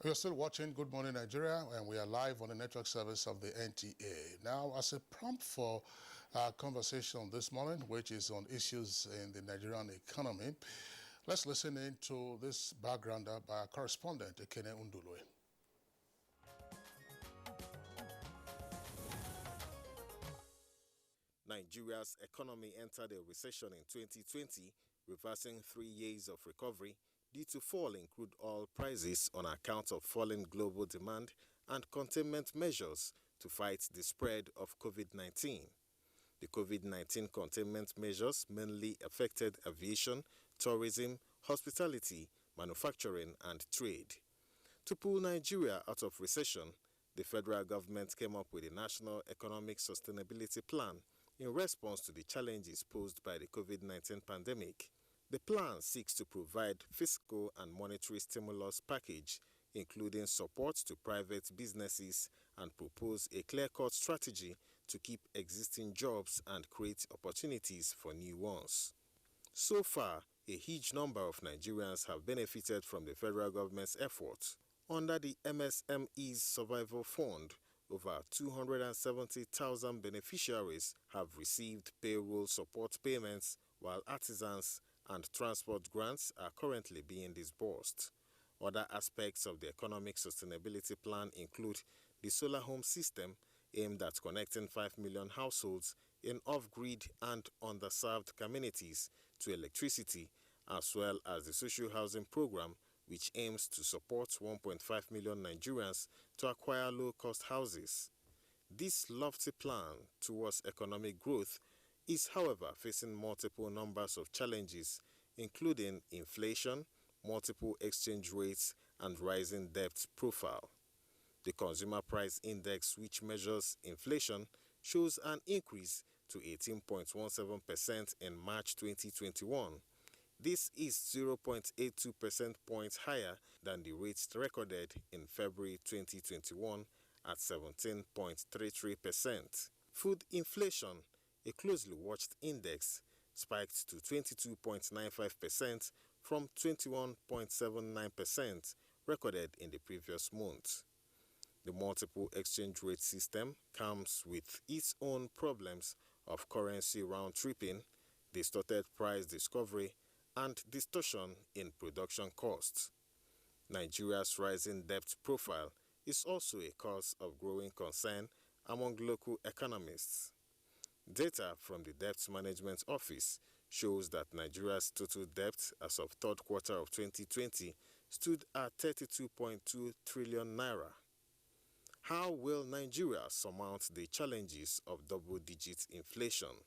You're still watching Good Morning Nigeria, and we are live on the network service of the NTA. Now, as a prompt for our conversation this morning, which is on issues in the Nigerian economy, let's listen into this backgrounder by our correspondent, Ekene Undulwe. Nigeria's economy entered a recession in 2020, reversing 3 years of recovery due to fall in crude oil prices on account of falling global demand and containment measures to fight the spread of COVID-19. The COVID-19 containment measures mainly affected aviation, tourism, hospitality, manufacturing, and trade. To pull Nigeria out of recession, the federal government came up with a National Economic Sustainability Plan in response to the challenges posed by the COVID-19 pandemic. The plan seeks to provide fiscal and monetary stimulus package, including support to private businesses, and propose a clear-cut strategy to keep existing jobs and create opportunities for new ones. So far, a huge number of Nigerians have benefited from the federal government's efforts. Under the MSME's Survival Fund, over 270,000 beneficiaries have received payroll support payments, while artisans and transport grants are currently being disbursed. Other aspects of the Economic Sustainability Plan include the solar home system aimed at connecting 5 million households in off-grid and underserved communities to electricity, as well as the social housing program, which aims to support 1.5 million Nigerians to acquire low-cost houses. This lofty plan towards economic growth is, however, facing multiple numbers of challenges, including inflation, multiple exchange rates, and rising debt profile. The Consumer Price Index, which measures inflation, shows an increase to 18.17% in March 2021. This is 0.82 percentage points higher than the rates recorded in February 2021 at 17.33%. Food inflation, a closely watched index, spiked to 22.95% from 21.79% recorded in the previous month. The multiple exchange rate system comes with its own problems of currency round-tripping, distorted price discovery, and distortion in production costs. Nigeria's rising debt profile is also a cause of growing concern among local economists. Data from the Debt Management Office shows that Nigeria's total debt as of third quarter of 2020 stood at 32.2 trillion naira. How will Nigeria surmount the challenges of double-digit inflation?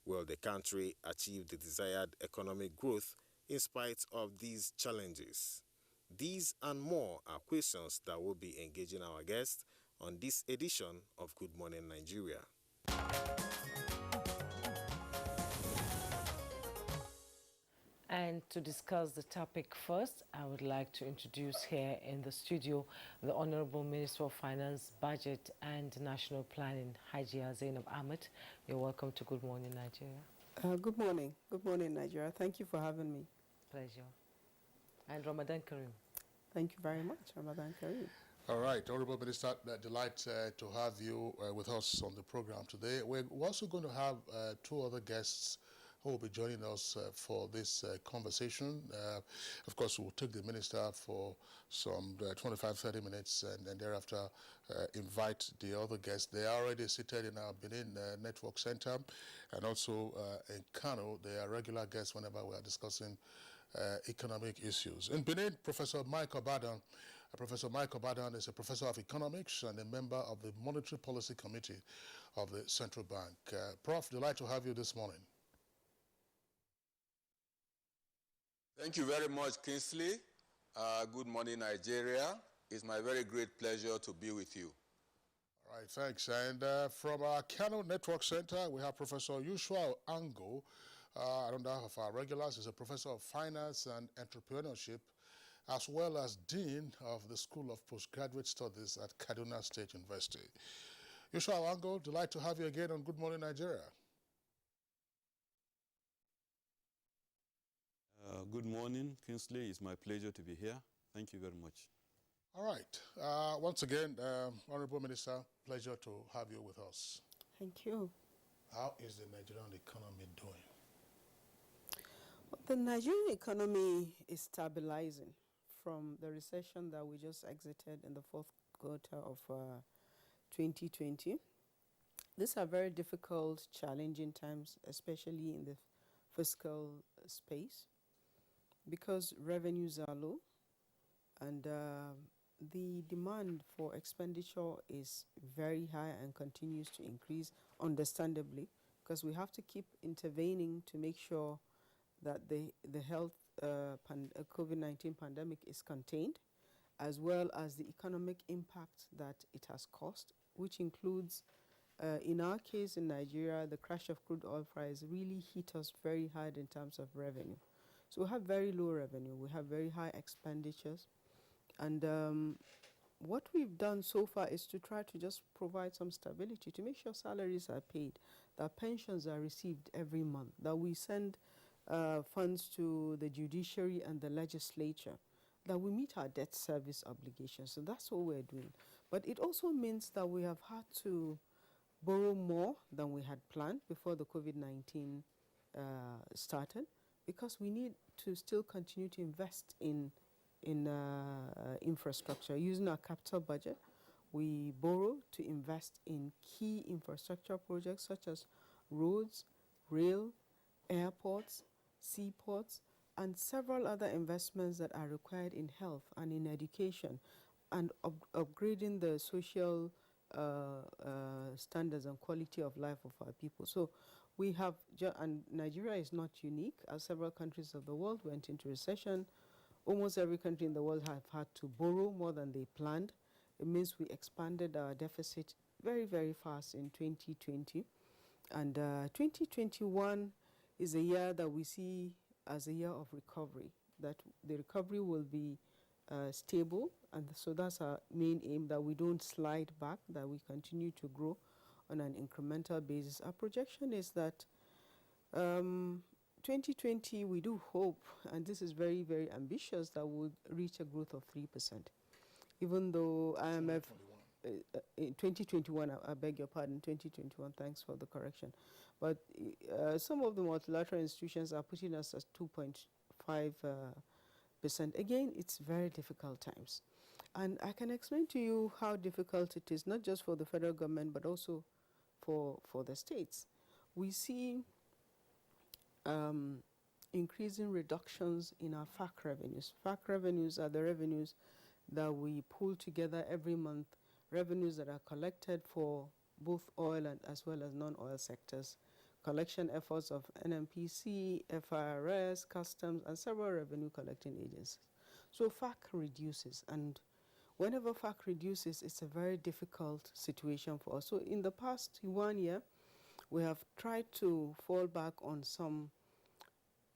Will the country achieve the desired economic growth in spite of these challenges? These and more are questions that will be engaging our guests on this edition of Good Morning Nigeria. And to discuss the topic first, I would like to introduce here in the studio the Honorable Minister of Finance, Budget and National Planning, Hajia Zainab Ahmed. You're welcome to Good Morning Nigeria. Good morning. Good morning, Nigeria. Thank you for having me. Pleasure. And Ramadan Kareem. Thank you very much, Ramadan Kareem. All right, Honorable Minister, delight to have you with us on the program today. We're also going to have two other guests who will be joining us for this conversation. Of course, we'll take the minister for some 25-30 minutes and then thereafter invite the other guests. They are already seated in our Benin Network Center and also in Kano. They are regular guests whenever we are discussing economic issues. In Benin, Professor Mike Obadan. Professor Mike Obadan is a professor of economics and a member of the Monetary Policy Committee of the Central Bank. Prof, delight to have you this morning. Thank you very much, Kingsley. Good morning, Nigeria. It's my very great pleasure to be with you. All right, thanks. And from our Kano Network Center, we have Professor Yushua Ango. Another of our regulars is a professor of finance and entrepreneurship, as well as dean of the School of Postgraduate Studies at Kaduna State University. Yushua Ango, delight to have you again on Good Morning Nigeria. Good morning, Kingsley. It's my pleasure to be here. Thank you very much. All right. Once again, Honorable Minister, pleasure to have you with us. Thank you. How is the Nigerian economy doing? The Nigerian economy is stabilizing from the recession that we just exited in the fourth quarter of 2020. These are very difficult, challenging times, especially in the fiscal space, because revenues are low and the demand for expenditure is very high and continues to increase, understandably, because we have to keep intervening to make sure that the health COVID-19 pandemic is contained, as well as the economic impact that it has caused, which includes, in our case in Nigeria, the crash of crude oil price really hit us very hard in terms of revenue. So we have very low revenue, we have very high expenditures, and what we've done so far is to try to just provide some stability, to make sure salaries are paid, that pensions are received every month, that we send funds to the judiciary and the legislature, that we meet our debt service obligations. So that's what we're doing. But it also means that we have had to borrow more than we had planned before the COVID-19 started, because we need to still continue to invest in infrastructure. Using our capital budget, we borrow to invest in key infrastructure projects such as roads, rail, airports, seaports, and several other investments that are required in health and in education, and upgrading the social standards and quality of life of our people. So we have, and Nigeria is not unique, as several countries of the world went into recession. Almost every country in the world have had to borrow more than they planned. It means we expanded our deficit very, very fast in 2020. And 2021 is a year that we see as a year of recovery, that the recovery will be stable. And so that's our main aim, that we don't slide back, that we continue to grow on an incremental basis. Our projection is that 2020, we do hope, and this is very, very ambitious, that we'll reach a growth of 3%. Even though IMF, in 2021, I beg your pardon, 2021, thanks for the correction. But some of the multilateral institutions are putting us at 2.5%. Again, it's very difficult times. And I can explain to you how difficult it is, not just for the federal government, but also for the states. We see increasing reductions in our FAC revenues. FAC revenues are the revenues that we pull together every month, revenues that are collected for both oil and as well as non-oil sectors, collection efforts of NMPC, FIRS, customs, and several revenue collecting agencies. So FAC reduces, and whenever FAC reduces, it's a very difficult situation for us. So in the past 1 year, we have tried to fall back on some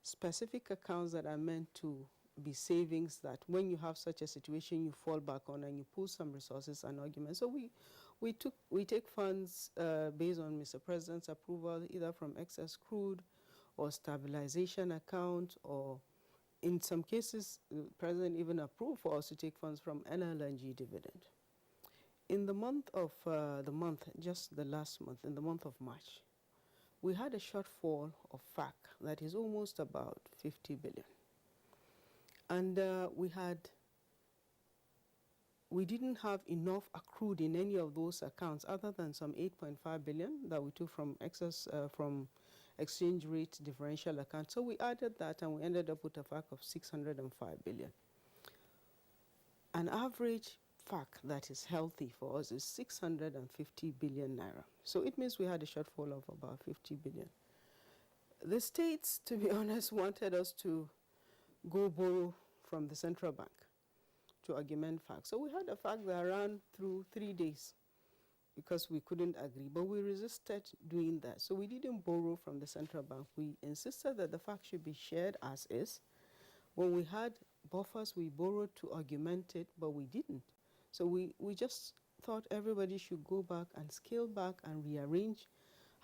specific accounts that are meant to be savings, that when you have such a situation, you fall back on and you pull some resources and arguments. So we take funds based on Mr. President's approval, either from excess crude or stabilization account, or in some cases, the President even approved for us to take funds from NLNG dividend. In the month of, just the last month, in the month of March, we had a shortfall of FAC that is almost about 50 billion. And we didn't have enough accrued in any of those accounts other than some 8.5 billion that we took from excess, from exchange rate differential account. So we added that and we ended up with a FAC of 605 billion. An average FAC that is healthy for us is 650 billion naira. So it means we had a shortfall of about 50 billion. The states, to be honest, wanted us to go borrow from the central bank to augment FAC. So we had a FAC that ran through 3 days because we couldn't agree, but we resisted doing that. So we didn't borrow from the central bank. We insisted that the FAC should be shared as is. When we had buffers, we borrowed to augment it, but we didn't. So we just thought everybody should go back and scale back and rearrange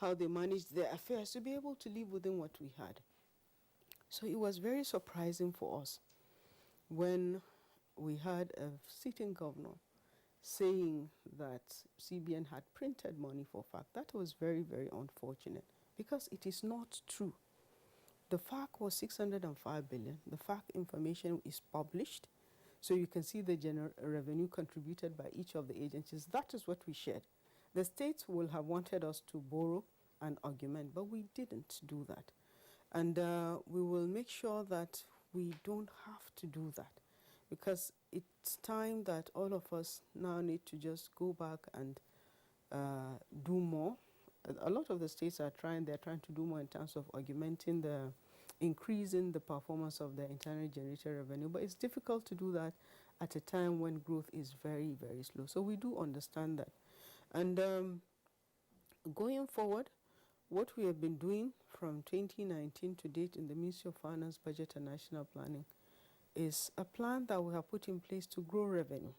how they managed their affairs to be able to live within what we had. So it was very surprising for us when we had a sitting governor saying that CBN had printed money for FAC. That was very, very unfortunate because it is not true. The FAC was 605 billion. The FAC information is published, so you can see the general revenue contributed by each of the agencies. That is what we shared. The states will have wanted us to borrow and augment, but we didn't do that. And we will make sure that we don't have to do that, because it's time that all of us now need to just go back and do more. A lot of the states are trying to do more in terms of augmenting increasing the performance of the internally generated revenue, but it's difficult to do that at a time when growth is very, very slow. So we do understand that. And going forward, what we have been doing from 2019 to date in the Ministry of Finance, Budget and National Planning is a plan that we have put in place to grow revenue.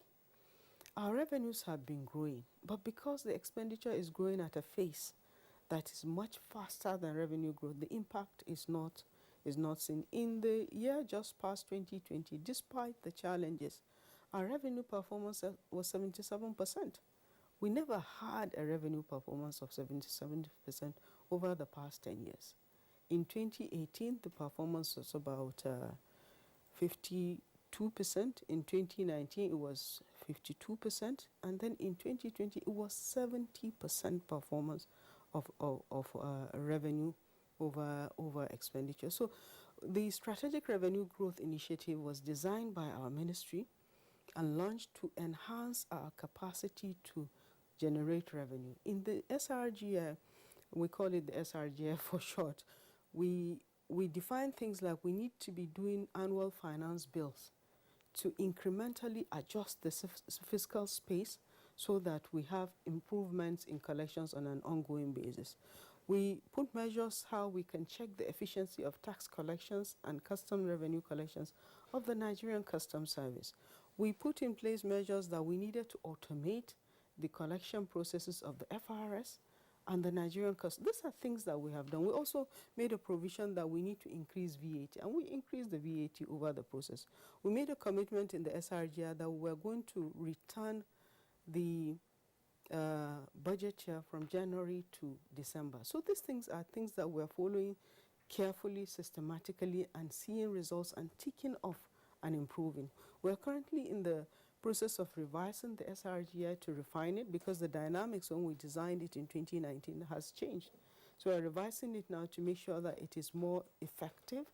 Our revenues have been growing, but because the expenditure is growing at a pace that is much faster than revenue growth, the impact is not seen. In the year just past 2020, despite the challenges, our revenue performance was 77%. We never had a revenue performance of 77% over the past 10 years. In 2018, the performance was about 52%. In 2019, it was 52%. And then in 2020, it was 70% performance of revenue over expenditure. So the Strategic Revenue Growth Initiative was designed by our ministry and launched to enhance our capacity to generate revenue. In the SRGF, we call it the SRGF for short, we define things like we need to be doing annual finance bills to incrementally adjust the fiscal space so that we have improvements in collections on an ongoing basis. We put measures how we can check the efficiency of tax collections and custom revenue collections of the Nigerian Customs Service. We put in place measures that we needed to automate the collection processes of the FRS and the Nigerian Customs. These are things that we have done. We also made a provision that we need to increase VAT, and we increased the VAT over the process. We made a commitment in the SRGR that we were going to return the budget year from January to December. So these things are things that we're following carefully, systematically, and seeing results and ticking off and improving. We're currently in the process of revising the SRGI to refine it, because the dynamics when we designed it in 2019 has changed. So we're revising it now to make sure that it is more effective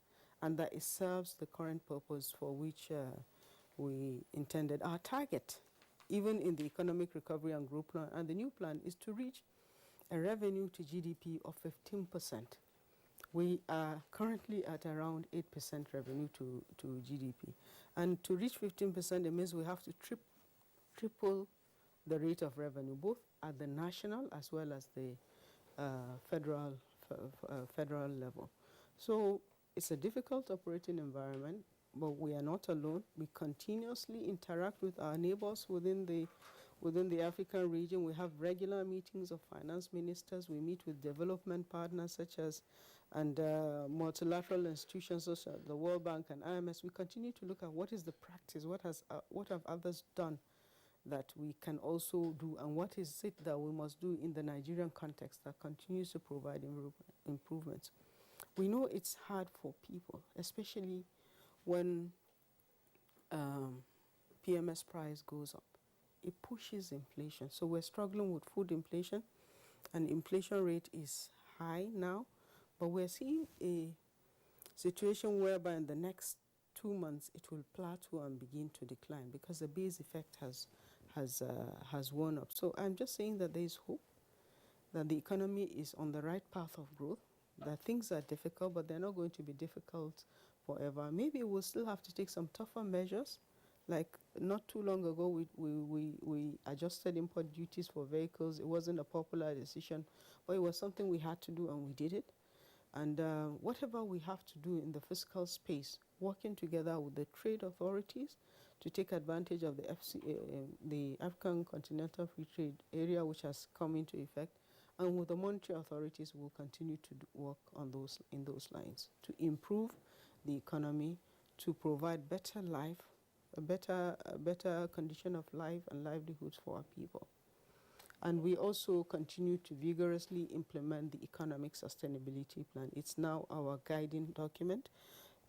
and that it serves the current purpose for which we intended. Our target, even in the Economic Recovery and Growth Plan and the new plan, is to reach a revenue to GDP of 15%. We are currently at around 8% revenue to GDP. And to reach 15%, it means we have to triple the rate of revenue, both at the national as well as the federal level. So it's a difficult operating environment, but we are not alone. We continuously interact with our neighbors within the African region. We have regular meetings of finance ministers. We meet with development partners such as multilateral institutions such as the World Bank and IMS. We continue to look at what is the practice, what have others done that we can also do, and what is it that we must do in the Nigerian context that continues to provide improvements. We know it's hard for people, especially when PMS price goes up. It pushes inflation. So we're struggling with food inflation, and inflation rate is high now, but we're seeing a situation whereby in the next 2 months it will plateau and begin to decline because the base effect has worn up. So I'm just saying that there is hope, that the economy is on the right path of growth, that things are difficult, but they're not going to be difficult forever. Maybe we'll still have to take some tougher measures. Like not too long ago, we adjusted import duties for vehicles. It wasn't a popular decision, but it was something we had to do, and we did it. And whatever we have to do in the fiscal space, working together with the trade authorities to take advantage of the African Continental Free Trade Area, which has come into effect, and with the monetary authorities, we'll continue to work on in those lines to improve the economy, to provide better life a better condition of life and livelihoods for our people. And we also continue to vigorously implement the Economic Sustainability Plan. It's now our guiding document.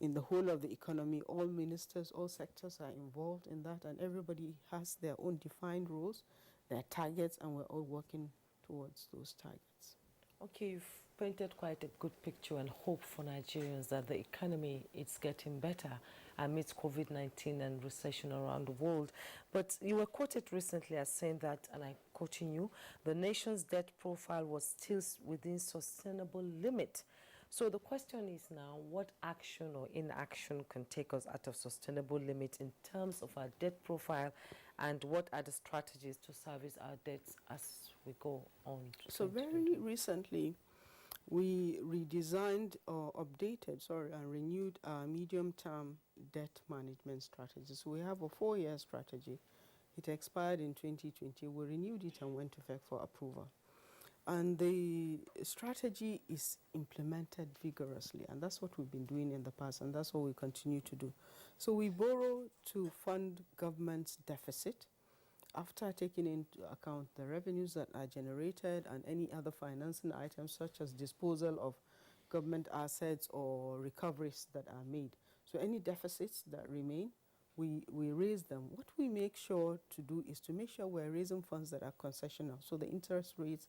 In the whole of the economy, all ministers, all sectors are involved in that, and everybody has their own defined roles, their targets, and we're all working towards those targets. Okay, you've painted quite a good picture and hope for Nigerians that the economy is getting better amidst COVID-19 and recession around the world. But you were quoted recently as saying that, and I'm quoting you, the nation's debt profile was still within sustainable limit. So the question is now, what action or inaction can take us out of sustainable limit in terms of our debt profile, and what are the strategies to service our debts as we go on? So very recently, we redesigned or and renewed our medium-term debt management strategy. So we have a 4-year strategy. It expired in 2020. We renewed it and went to FEC for approval. And the strategy is implemented vigorously, and that's what we've been doing in the past, and that's what we continue to do. So we borrow to fund government's deficit after taking into account the revenues that are generated and any other financing items such as disposal of government assets or recoveries that are made. So any deficits that remain, we raise them. What we make sure to do is to make sure we're raising funds that are concessional, so the interest rates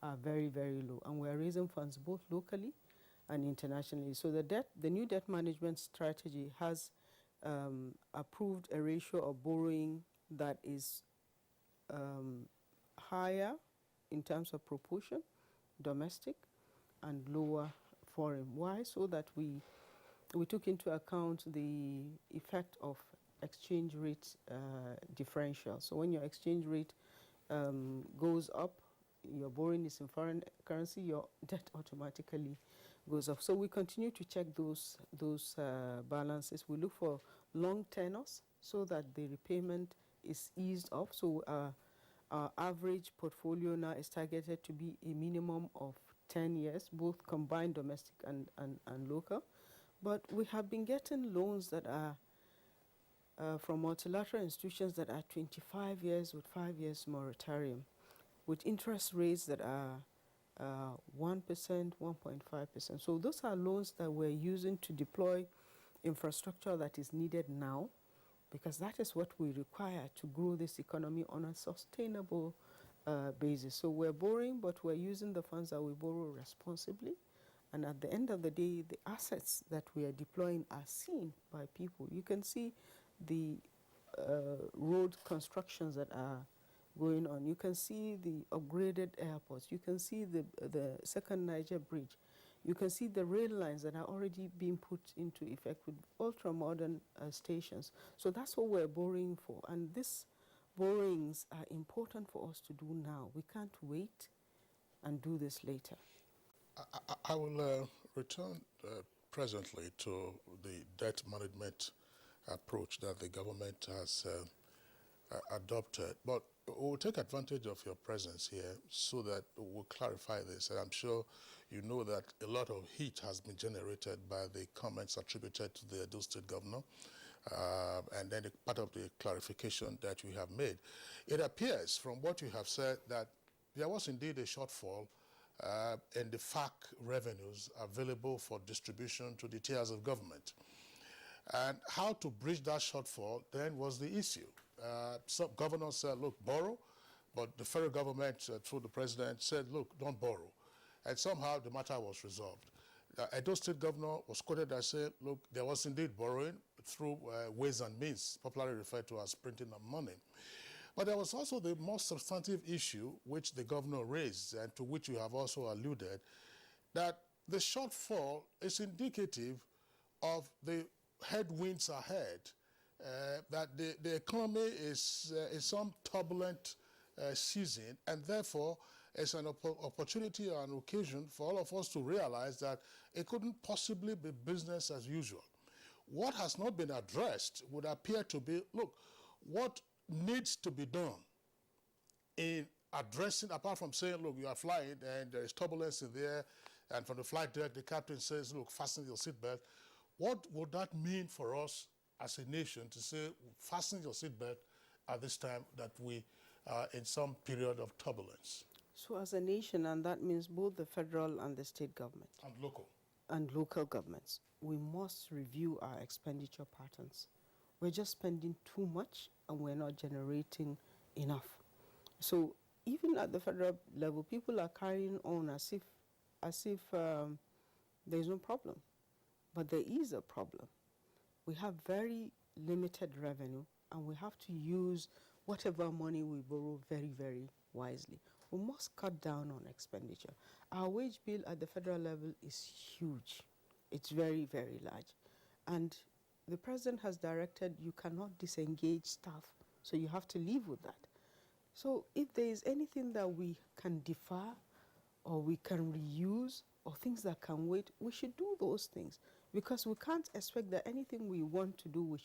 are very, very low, and we're raising funds both locally and internationally. So the new debt management strategy has approved a ratio of borrowing that is higher in terms of proportion, domestic, and lower foreign. Why? So that we took into account the effect of exchange rate differential. So when your exchange rate goes up, your borrowing is in foreign currency, your debt automatically goes up. So we continue to check those balances. We look for long tenors so that the repayment is eased off. So our average portfolio now is targeted to be a minimum of 10 years, both combined domestic and local. But we have been getting loans that are from multilateral institutions that are 25 years with 5 years moratorium, with interest rates that are 1%, 1.5%. So those are loans that we're using to deploy infrastructure that is needed now, because that is what we require to grow this economy on a sustainable basis. So we're borrowing, but we're using the funds that we borrow responsibly. And at the end of the day, the assets that we are deploying are seen by people. You can see the road constructions that are going on. You can see the upgraded airports. You can see the second Niger bridge. You can see the rail lines that are already being put into effect with ultra-modern stations. So that's what we're borrowing for. And these borrowings are important for us to do now. We can't wait and do this later. I will return presently to the debt management approach that the government has adopted. But we'll take advantage of your presence here so that we'll clarify this. And I'm sure you know that a lot of heat has been generated by the comments attributed to the Edo State governor, and then part of the clarification that you have made. It appears from what you have said that there was indeed a shortfall in the FAC revenues available for distribution to the tiers of government. And how to bridge that shortfall then was the issue. Some governors said, look, borrow, but the federal government, through the president, said, look, don't borrow. And somehow the matter was resolved. Edo State governor was quoted as saying, look, there was indeed borrowing through ways and means, popularly referred to as printing of money. But there was also the most substantive issue which the governor raised, and to which you have also alluded, that the shortfall is indicative of the headwinds ahead, that the economy is in some turbulent season, and therefore it's an opportunity or an occasion for all of us to realize that it couldn't possibly be business as usual. What has not been addressed would appear to be, look, what needs to be done in addressing, apart from saying, look, you are flying and there is turbulence in the air, and from the flight deck, the captain says, look, fasten your seatbelt. What would that mean for us as a nation to say, fasten your seatbelt at this time that we are in some period of turbulence? So as a nation, and that means both the federal and the state government. And local governments, we must review our expenditure patterns. We're just spending too much and we're not generating enough. So even at the federal level, people are carrying on as if there's no problem. But there is a problem. We have very limited revenue and we have to use whatever money we borrow very, very wisely. We must cut down on expenditure. Our wage bill at the federal level is huge. It's very, very large. And the president has directed you cannot disengage staff, so you have to live with that. So if there is anything that we can defer or we can reuse or things that can wait, we should do those things, because we can't expect that anything we want to do,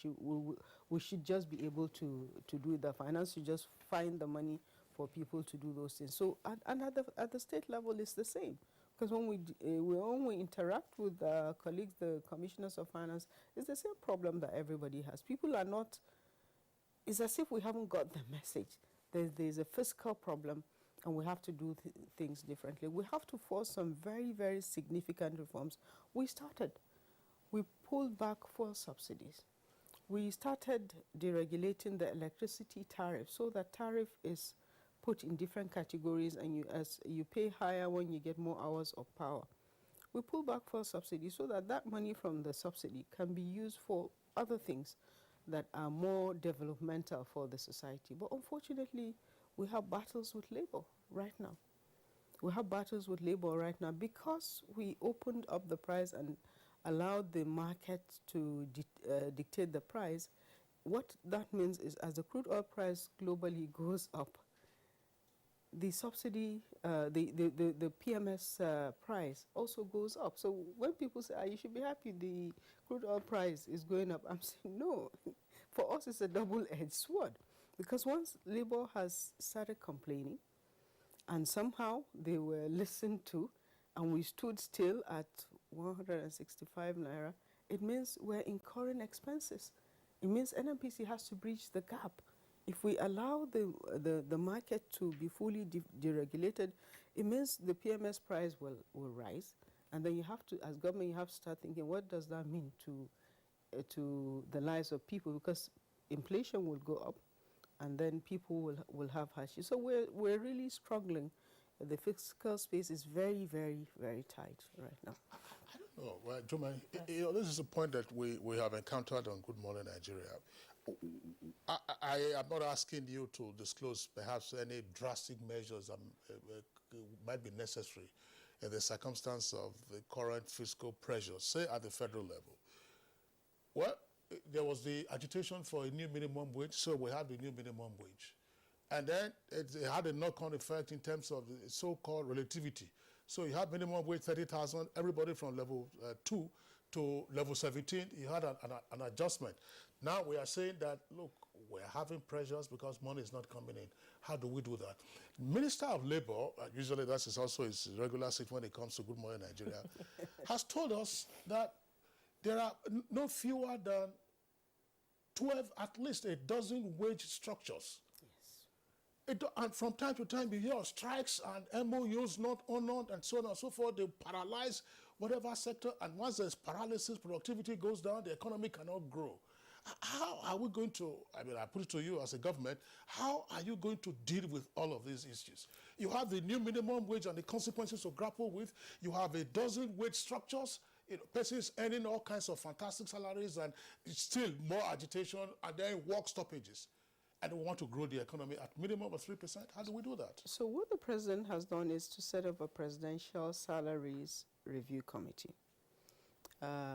we should just be able to do it. The finance should just find the money for people to do those things. So at the state level, it's the same. Because when we interact with colleagues, the commissioners of finance, it's the same problem that everybody has. People are not, it's as if we haven't got the message. There's a fiscal problem and we have to do things differently. We have to force some very, very significant reforms. We started. We pulled back fuel subsidies. We started deregulating the electricity tariff so that tariff is put in different categories and you pay higher when you get more hours of power. We pull back fuel subsidies so that money from the subsidy can be used for other things that are more developmental for the society. But unfortunately, we have battles with labor right now. We have battles with labor right now because we opened up the price and allowed the market to dictate the price. What that means is as the crude oil price globally goes up, the subsidy, the PMS price also goes up. So when people say, you should be happy the crude oil price is going up, I'm saying no. For us, it's a double-edged sword. Because once labor has started complaining, and somehow they were listened to, and we stood still at 165 naira, it means we're incurring expenses. It means NNPC has to bridge the gap. If we allow the market to be fully deregulated, it means the PMS price will rise. And then you have to, as government, you have to start thinking, what does that mean to the lives of people? Because inflation will go up, and then people will have hardships. So we're really struggling. The fiscal space is very, very, very tight right now. I don't know. Well, Juma, this is a point that we have encountered on Good Morning Nigeria. I am not asking you to disclose perhaps any drastic measures that might be necessary in the circumstance of the current fiscal pressure, say at the federal level. Well, there was the agitation for a new minimum wage, so we have the new minimum wage. And then it had a knock-on effect in terms of the so-called relativity. So you have minimum wage 30,000, everybody from level 2 to level 17, you had an adjustment. Now we are saying that, look, we're having pressures because money is not coming in. How do we do that? Minister of Labor, usually that is also his regular seat when it comes to Good Morning Nigeria, has told us that there are no fewer than 12, at least a dozen wage structures. Yes. And from time to time, you hear of strikes and MOUs not honored and so on and so forth. They paralyze whatever sector. And once there's paralysis, productivity goes down, the economy cannot grow. How are we going to, I mean, I put it to you as a government, how are you going to deal with all of these issues? You have the new minimum wage and the consequences to grapple with. You have a dozen wage structures. Persons earning all kinds of fantastic salaries and still more agitation and then work stoppages. And we want to grow the economy at minimum of 3%. How do we do that? So what the president has done is to set up a presidential salaries review committee,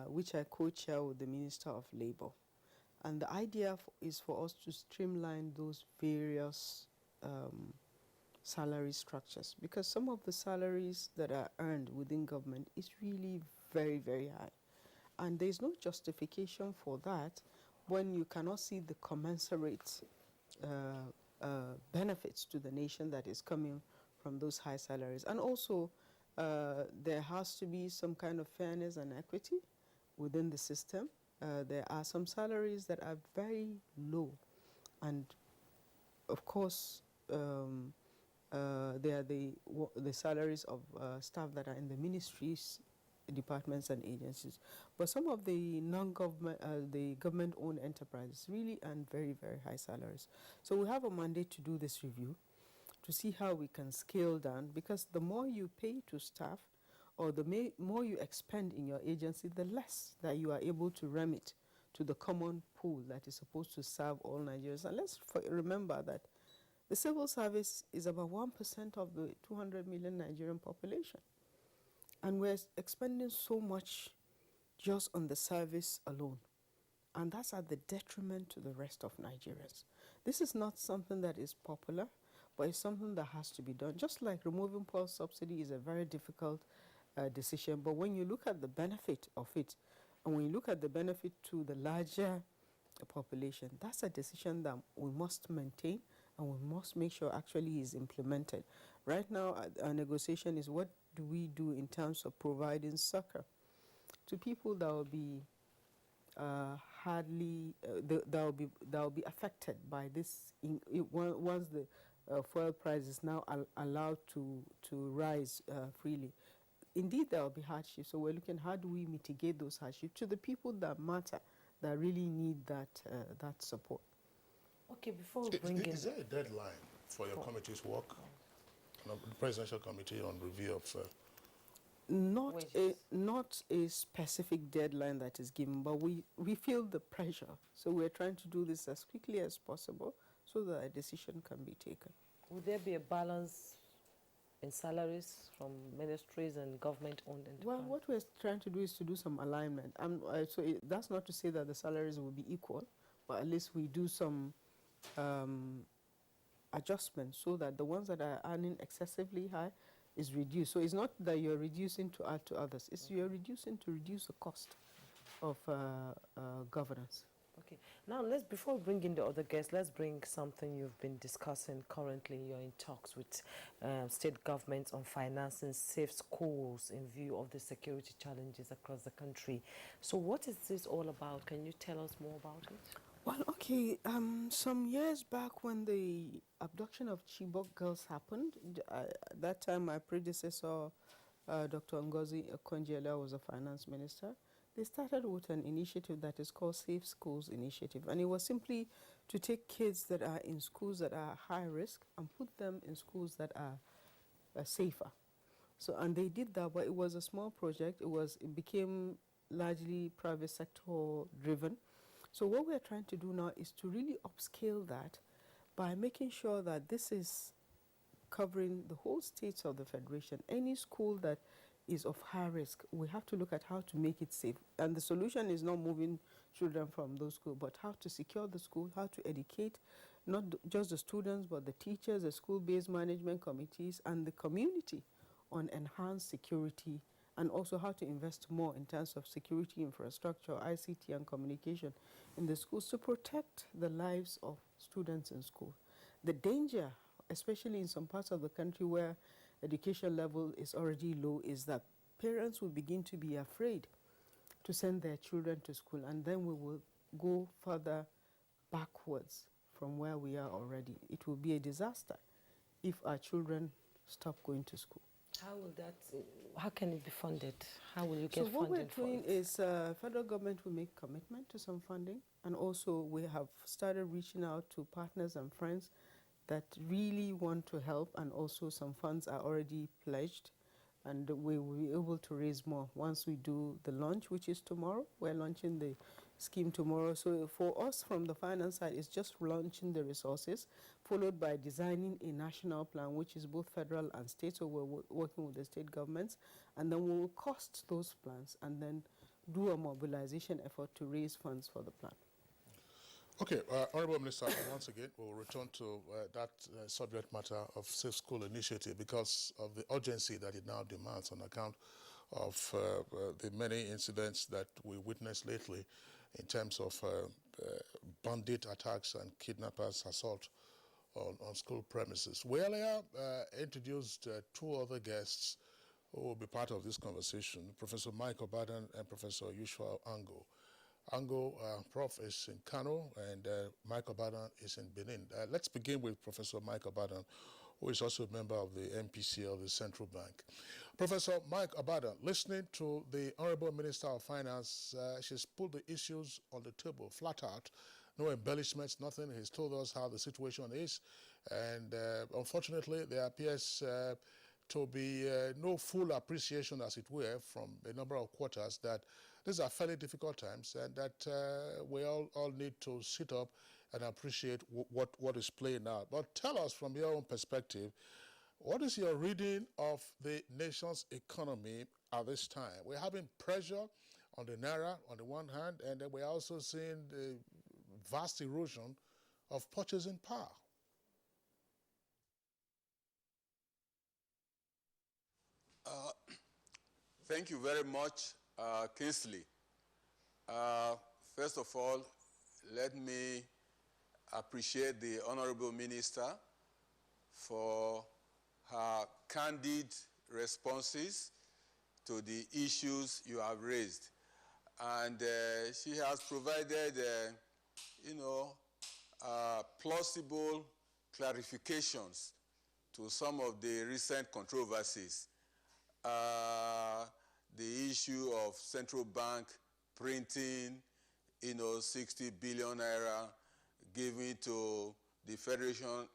which I co-chair with the Minister of Labor. And the idea is for us to streamline those various salary structures, because some of the salaries that are earned within government is really very, very high. And there's no justification for that when you cannot see the commensurate benefits to the nation that is coming from those high salaries. And also, there has to be some kind of fairness and equity within the system. There are some salaries that are very low, and of course, they are the salaries of staff that are in the ministries, departments, and agencies. But some of the non-government, the government-owned enterprises really earn very, very high salaries. So we have a mandate to do this review to see how we can scale down, because the more you pay to staff, or the more you expend in your agency, the less that you are able to remit to the common pool that is supposed to serve all Nigerians. And let's remember that the civil service is about 1% of the 200 million Nigerian population. And we're expending so much just on the service alone. And that's at the detriment to the rest of Nigerians. This is not something that is popular, but it's something that has to be done. Just like removing fuel subsidy is a very difficult decision, but when you look at the benefit of it, and when you look at the benefit to the larger population, that's a decision that we must maintain, and we must make sure actually is implemented. Right now, our negotiation is, what do we do in terms of providing succor to people that will be that will be affected by this once the fuel price is now allowed to rise freely. Indeed, there will be hardship. So we're looking, how do we mitigate those hardships to the people that matter, that really need that support. Okay, before we bring in... Is there a deadline for your committee's work? The Presidential Committee on Review of... Not a specific deadline that is given, but we feel the pressure. So we're trying to do this as quickly as possible so that a decision can be taken. Would there be a balance in salaries from ministries and government-owned enterprises? Well, what we're trying to do is to do some alignment. That's not to say that the salaries will be equal, but at least we do some adjustments so that the ones that are earning excessively high is reduced. So it's not that you're reducing to add to others. It's you're reducing to reduce the cost of governance. Okay. Now, before we bring in the other guests, let's bring something you've been discussing currently. You're in talks with state governments on financing safe schools in view of the security challenges across the country. So what is this all about? Can you tell us more about it? Well, okay. Some years back when the abduction of Chibok girls happened, that time my predecessor, Dr. Ngozi Okonjo-Iweala, was a finance minister. They started with an initiative that is called Safe Schools Initiative, and it was simply to take kids that are in schools that are high risk and put them in schools that are safer. So, and they did that, but it was a small project. It became largely private sector driven. So what we're trying to do now is to really upscale that by making sure that this is covering the whole states of the Federation. Any school that is of high risk, we have to look at how to make it safe. And the solution is not moving children from those schools, but how to secure the school, how to educate not just the students, but the teachers, the school-based management committees, and the community on enhanced security, and also how to invest more in terms of security infrastructure, ICT, and communication in the schools to protect the lives of students in school. The danger, especially in some parts of the country where education level is already low, is that parents will begin to be afraid to send their children to school, and then we will go further backwards from where we are already. It will be a disaster if our children stop going to school. How can it be funded? How will you get funding? So what we're doing is federal government will make commitment to some funding, and also we have started reaching out to partners and friends that really want to help, and also some funds are already pledged, and we will be able to raise more once we do the launch, which is tomorrow. We're launching the scheme tomorrow. So for us from the finance side, it's just launching the resources, followed by designing a national plan, which is both federal and state. So we're working with the state governments, and then we will cost those plans and then do a mobilization effort to raise funds for the plan. Okay, Honorable Minister, once again, we'll return to that subject matter of Safe School Initiative because of the urgency that it now demands on account of the many incidents that we witnessed lately in terms of bandit attacks and kidnappers' assault on school premises. We earlier introduced two other guests who will be part of this conversation, Professor Mike Obadan and Professor Yushua Ango. Ango Prof is in Kano, and Mike Obadan is in Benin. Let's begin with Professor Mike Obadan, who is also a member of the MPCL, the Central Bank. Professor Mike Obadan, listening to the Honorable Minister of Finance, she's put the issues on the table, flat out, no embellishments, nothing. He's told us how the situation is, and unfortunately, there appears to be no full appreciation, as it were, from a number of quarters that these are fairly difficult times, and that we all need to sit up and appreciate what is playing out. But tell us from your own perspective, what is your reading of the nation's economy at this time? We're having pressure on the Naira on the one hand, and then we're also seeing the vast erosion of purchasing power. Thank you very much, Kingsley. First of all, let me appreciate the Honorable Minister for her candid responses to the issues you have raised. And she has provided, plausible clarifications to some of the recent controversies. The issue of central bank printing, 60 billion naira given to the federation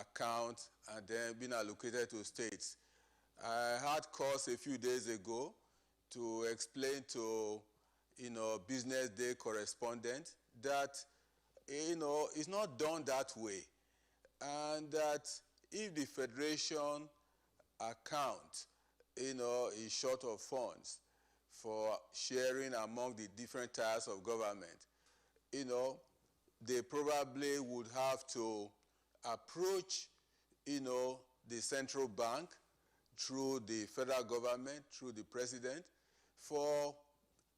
account and then being allocated to states. I had cause a few days ago to explain to, Business Day correspondent that, it's not done that way. And that if the federation account, is short of funds for sharing among the different tiers of government, they probably would have to approach, the central bank through the federal government, through the president, for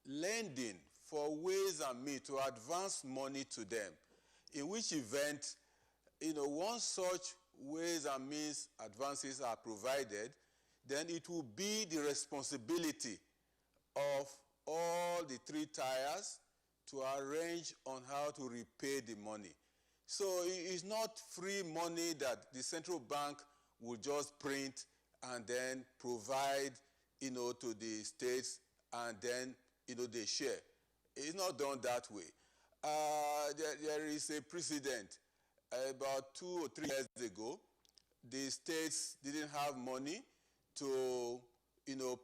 lending, for ways and means to advance money to them. In which event, once such ways and means advances are provided, then it will be the responsibility of all the three tiers to arrange on how to repay the money. So it's not free money that the central bank will just print and then provide, to the states, and then, they share. It's not done that way. There is a precedent. About 2 or 3 years ago, the states didn't have money to,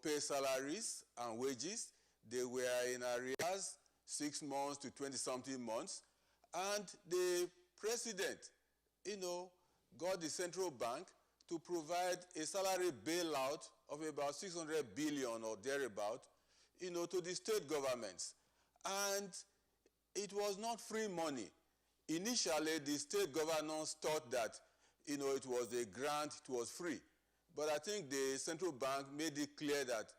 pay salaries and wages. They were in arrears 6 months to 20-something months. And the president, got the central bank to provide a salary bailout of about 600 billion or thereabout, to the state governments. And it was not free money. Initially, the state governors thought that, it was a grant, it was free. But I think the central bank made it clear that,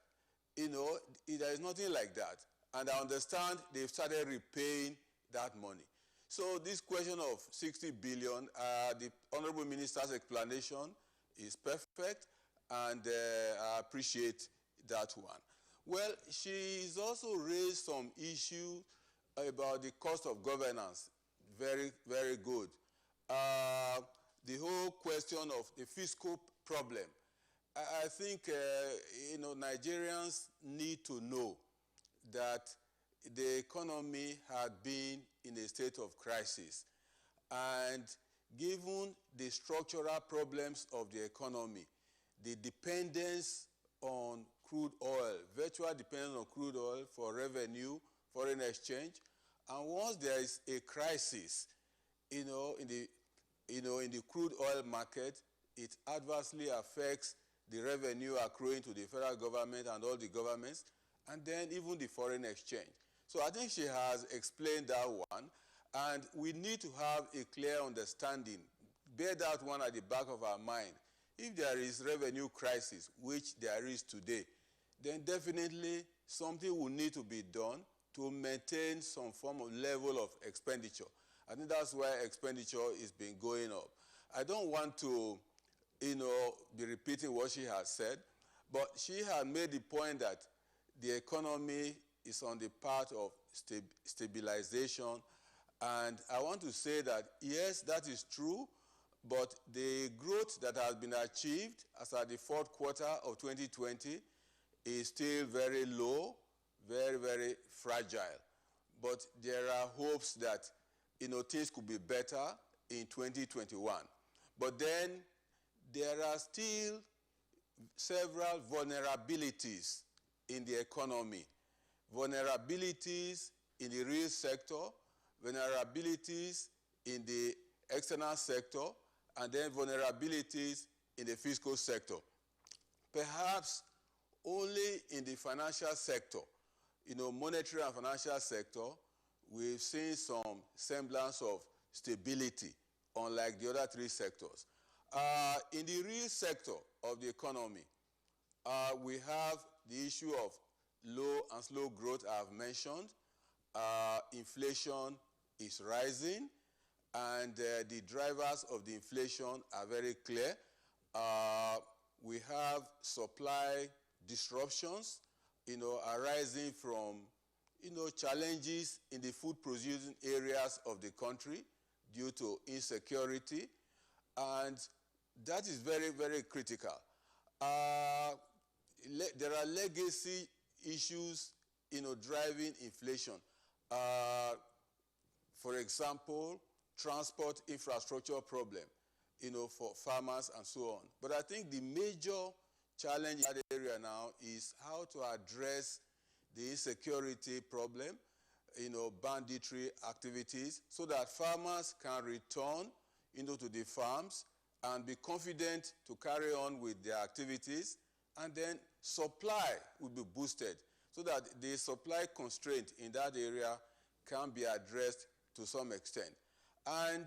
there is nothing like that. And I understand they've started repaying that money. So this question of 60 billion, the Honorable Minister's explanation is perfect, and I appreciate that one. Well, she's also raised some issue about the cost of governance. Very, very good. The whole question of the fiscal problem. I think, Nigerians need to know that the economy had been in a state of crisis. And given the structural problems of the economy, the dependence on crude oil, virtual dependence on crude oil for revenue, foreign exchange, and once there is a crisis, in the crude oil market, it adversely affects the revenue accruing to the federal government and all the governments, and then even the foreign exchange. So I think she has explained that one, and we need to have a clear understanding, bear that one at the back of our mind. If there is revenue crisis, which there is today, then definitely something will need to be done to maintain some form of level of expenditure. I think that's why expenditure is been going up. I don't want to, be repeating what she has said, but she had made the point that the economy is on the path of stabilization. And I want to say that, yes, that is true, but the growth that has been achieved as at the fourth quarter of 2020 is still very low, very, very fragile. But there are hopes that, things could be better in 2021. But then there are still several vulnerabilities in the economy. Vulnerabilities in the real sector, vulnerabilities in the external sector, and then vulnerabilities in the fiscal sector. Perhaps only in the financial sector, monetary and financial sector, we've seen some semblance of stability, unlike the other three sectors. In the real sector of the economy, we have the issue of low and slow growth I have mentioned. Inflation is rising, and the drivers of the inflation are very clear. We have supply disruptions, arising from, challenges in the food producing areas of the country due to insecurity, and that is very, very critical. There are legacy issues, driving inflation. For example, transport infrastructure problem, for farmers and so on. But I think the major challenge in that area now is how to address the insecurity problem, banditry activities, so that farmers can return, to the farms and be confident to carry on with their activities, and then supply will be boosted so that the supply constraint in that area can be addressed to some extent. And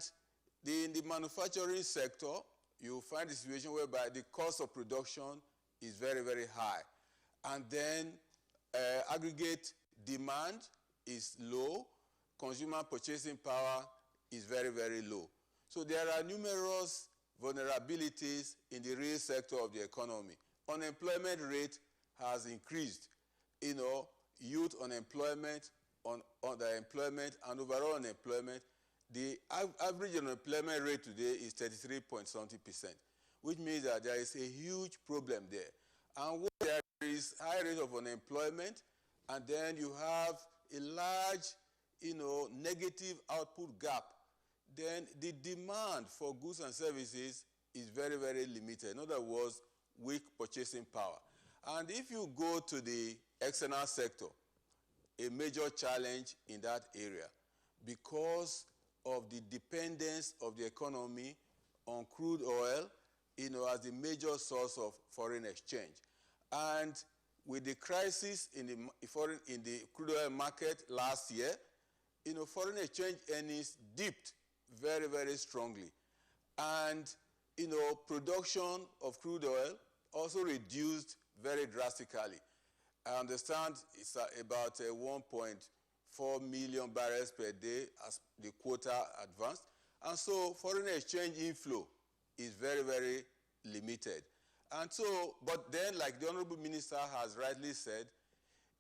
in the manufacturing sector, you find a situation whereby the cost of production is very, very high. And then aggregate demand is low, consumer purchasing power is very, very low. So there are numerous vulnerabilities in the real sector of the economy. Unemployment rate has increased. Youth unemployment, underemployment, and overall unemployment. The average unemployment rate today is 33.something%, which means that there is a huge problem there. And when there is high rate of unemployment, and then you have a large, negative output gap, then the demand for goods and services is very, very limited. In other words, weak purchasing power. And if you go to the external sector, a major challenge in that area, because of the dependence of the economy on crude oil, as the major source of foreign exchange. And with the crisis in the crude oil market last year, foreign exchange earnings dipped very, very strongly. And, production of crude oil also reduced very drastically. I understand it's about 1.4 million barrels per day as the quota advanced. And so foreign exchange inflow is very, very limited. And so, but then, like the Honorable Minister has rightly said,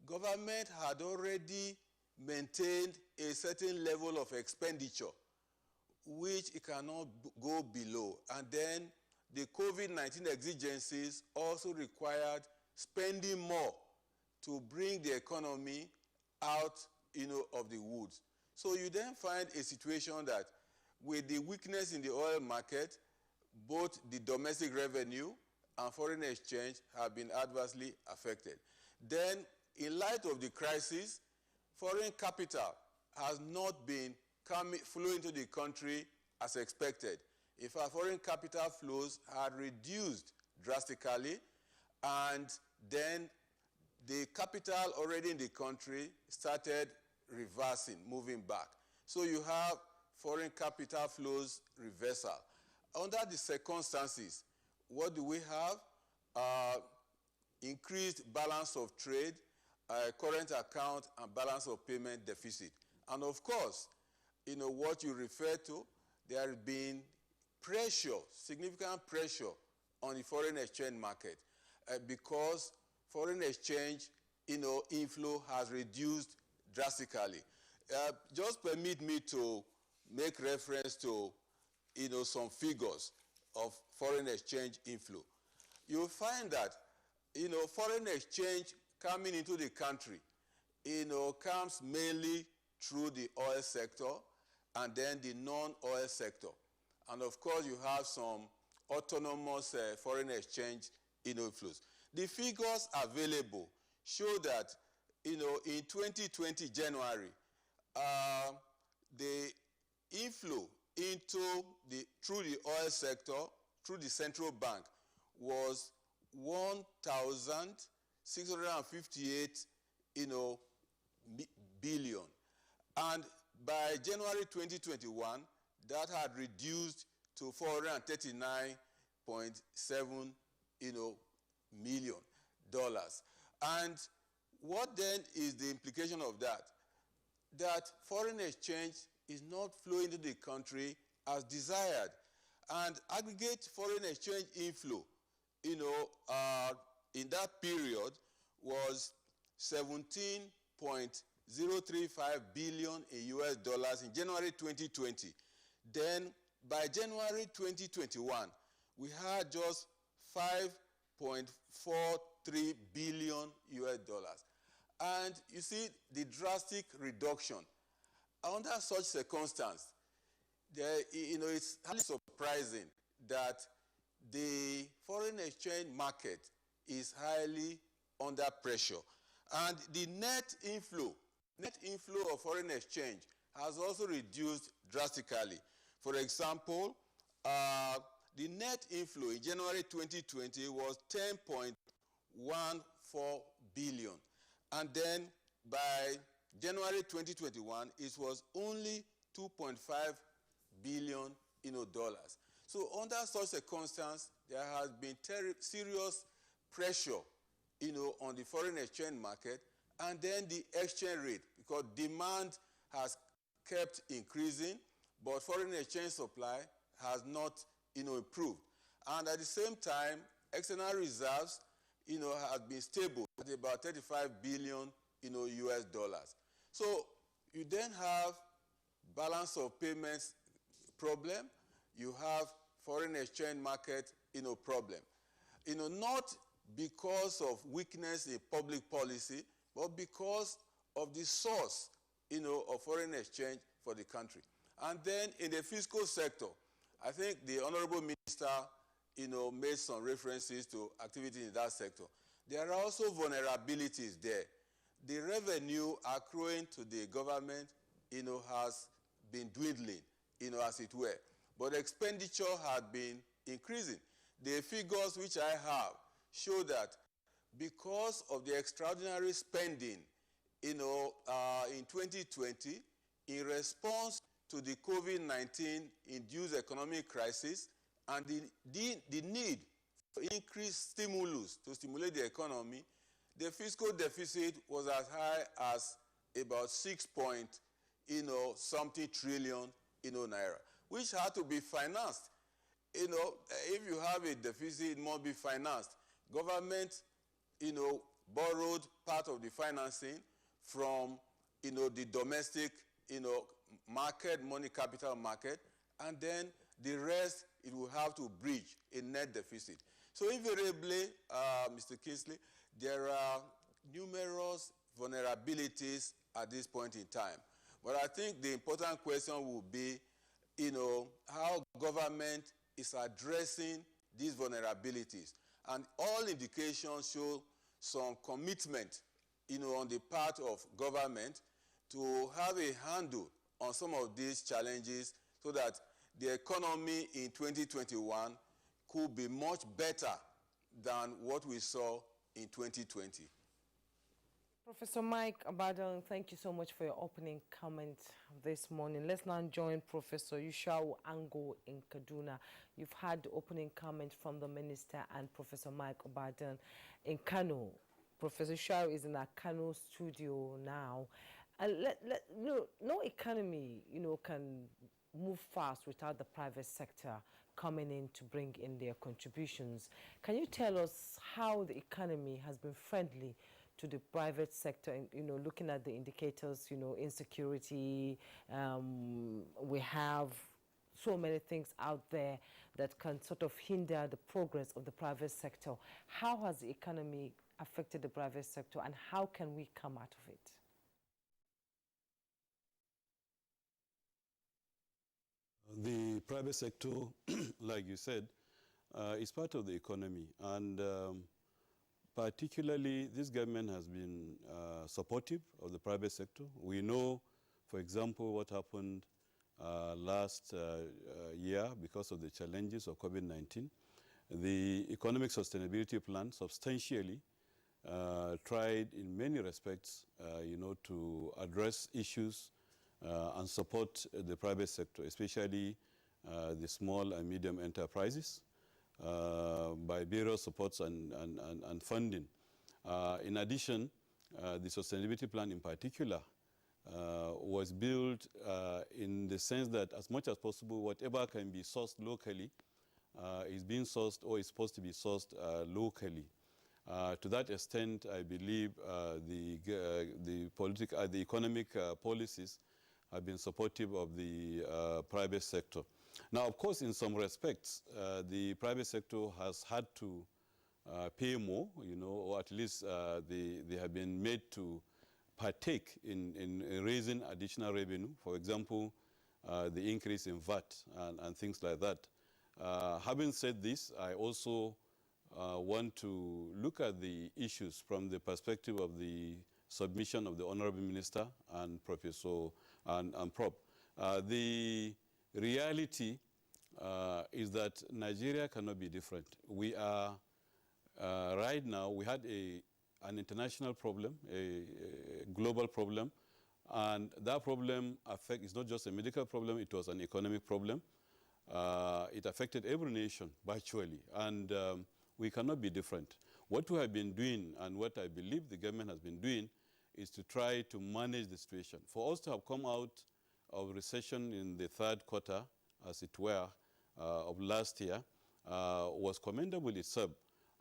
government had already maintained a certain level of expenditure, which it cannot go below. And then the COVID-19 exigencies also required spending more to bring the economy out, of the woods. So you then find a situation that with the weakness in the oil market, both the domestic revenue and foreign exchange have been adversely affected. Then, in light of the crisis, foreign capital has not been flowing into the country as expected. In fact, foreign capital flows had reduced drastically, and then the capital already in the country started reversing, moving back. So you have foreign capital flows reversal. Under the circumstances, what do we have? Increased balance of trade, current account, and balance of payment deficit. And of course, what you refer to, there has been pressure, significant pressure on the foreign exchange market because foreign exchange, inflow has reduced drastically. Just permit me to make reference to, some figures of foreign exchange inflow. You'll find that, foreign exchange coming into the country, comes mainly through the oil sector and then the non-oil sector. And of course, you have some autonomous foreign exchange inflows. The figures available show that, in 2020 January, the inflow through the oil sector, through the central bank, was 1,658, billion. And by January 2021, that had reduced to $439.7, million. And what then is the implication of that? That foreign exchange is not flowing into the country as desired. And aggregate foreign exchange inflow, in that period was 17.035 billion in US dollars in January 2020. Then by January 2021, we had just 5.43 billion US dollars. And you see the drastic reduction. Under such circumstance, it's highly surprising that the foreign exchange market is highly under pressure. And the net inflow of foreign exchange has also reduced drastically. For example, the net inflow in January 2020 was 10.14 billion. And then by January 2021, it was only 2.5 billion dollars. So under such circumstances, there has been serious pressure on the foreign exchange market, and then the exchange rate, because demand has kept increasing, but foreign exchange supply has not improved. And at the same time, external reserves have been stable at about 35 billion US dollars. So you then have balance of payments problem, you have foreign exchange market problem. Not because of weakness in public policy, but because of the source of foreign exchange for the country. And then in the fiscal sector, I think the Honorable Minister made some references to activity in that sector. There are also vulnerabilities there. The revenue accruing to the government has been dwindling, as it were. But expenditure had been increasing. The figures which I have show that because of the extraordinary spending, in 2020, in response to the COVID-19 induced economic crisis and the need for increased stimulus to stimulate the economy, the fiscal deficit was as high as about 6.something trillion naira, which had to be financed. If you have a deficit, it must be financed. Government, borrowed part of the financing from, the domestic, market, money capital market, and then the rest, it will have to bridge a net deficit. So invariably, Mr. Kingsley, there are numerous vulnerabilities at this point in time. But I think the important question will be, how government is addressing these vulnerabilities. And all indications show some commitment, on the part of government to have a handle on some of these challenges so that the economy in 2021 could be much better than what we saw in 2020. Professor Mike Abadan, thank you so much for your opening comment this morning. Let's now join Professor Yushau Ango in Kaduna. You've had the opening comment from the Minister and Professor Mike Abadan in Kano. Professor Yushau is in our Kano studio now. And no economy, can move fast without the private sector coming in to bring in their contributions. Can you tell us how the economy has been friendly to the private sector, and, looking at the indicators, insecurity, we have so many things out there that can sort of hinder the progress of the private sector. How has the economy affected the private sector, and how can we come out of it? The private sector, like you said, is part of the economy, and particularly this government has been supportive of the private sector. We know, for example, what happened last year because of the challenges of COVID-19. The Economic Sustainability Plan substantially tried in many respects, to address issues and support the private sector, especially the small and medium enterprises, by various supports and funding. In addition, the sustainability plan in particular was built in the sense that as much as possible, whatever can be sourced locally is being sourced or is supposed to be sourced locally. To that extent, I believe the economic policies have been supportive of the private sector. Now, of course, in some respects, the private sector has had to pay more, or at least they have been made to partake in raising additional revenue. For example, the increase in VAT and things like that. Having said this, I also want to look at the issues from the perspective of the submission of the Honorable Minister and Professor and Prof. The reality is that Nigeria cannot be different. We are, right now, we had an international problem, a global problem, and that problem is not just a medical problem, it was an economic problem. It affected every nation virtually, and we cannot be different. What we have been doing, and what I believe the government has been doing, is to try to manage the situation. For us to have come out of recession in the third quarter, as it were, of last year, was commendable itself.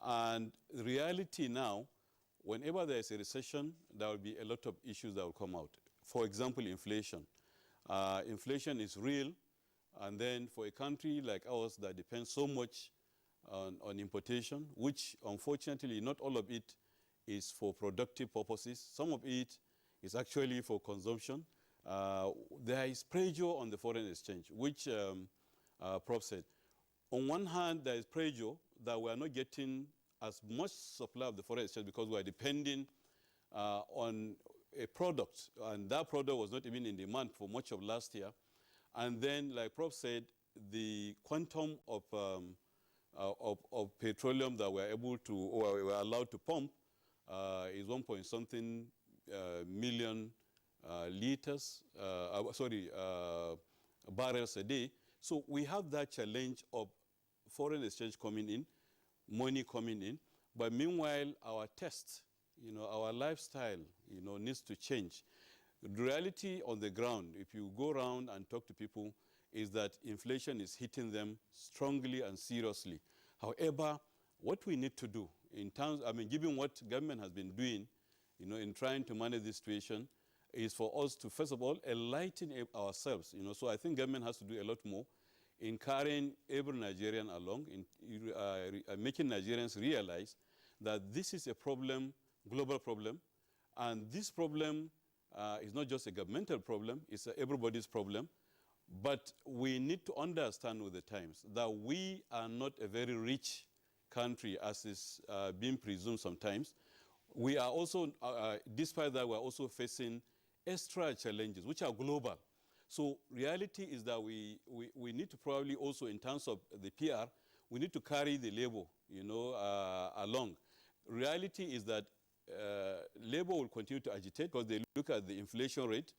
And the reality now, whenever there is a recession, there will be a lot of issues that will come out. For example, inflation. Inflation is real, and then for a country like ours that depends so much on importation, which unfortunately not all of it is for productive purposes. Some of it is actually for consumption. There is pressure on the foreign exchange, which Prof said. On one hand, there is pressure that we are not getting as much supply of the foreign exchange because we are depending on a product, and that product was not even in demand for much of last year. And then, like Prof said, the quantum of petroleum that we are able to, or we are allowed to pump, is 1.something million barrels a day. So we have that challenge of foreign exchange coming in, money coming in, but meanwhile our taste, our lifestyle, needs to change. The reality on the ground, if you go around and talk to people, is that inflation is hitting them strongly and seriously. However, what we need to do in terms, given what government has been doing, in trying to manage this situation, is for us to, first of all, enlighten ourselves. So I think government has to do a lot more in carrying every Nigerian along, in making Nigerians realize that this is a problem, global problem, and this problem is not just a governmental problem, it's everybody's problem. But we need to understand with the times that we are not a very rich country, as is being presumed sometimes. We are also, despite that, we are also facing extra challenges, which are global. So reality is that we need to probably also, in terms of the PR, we need to carry the labor, along. Reality is that labor will continue to agitate because they look at the inflation rate,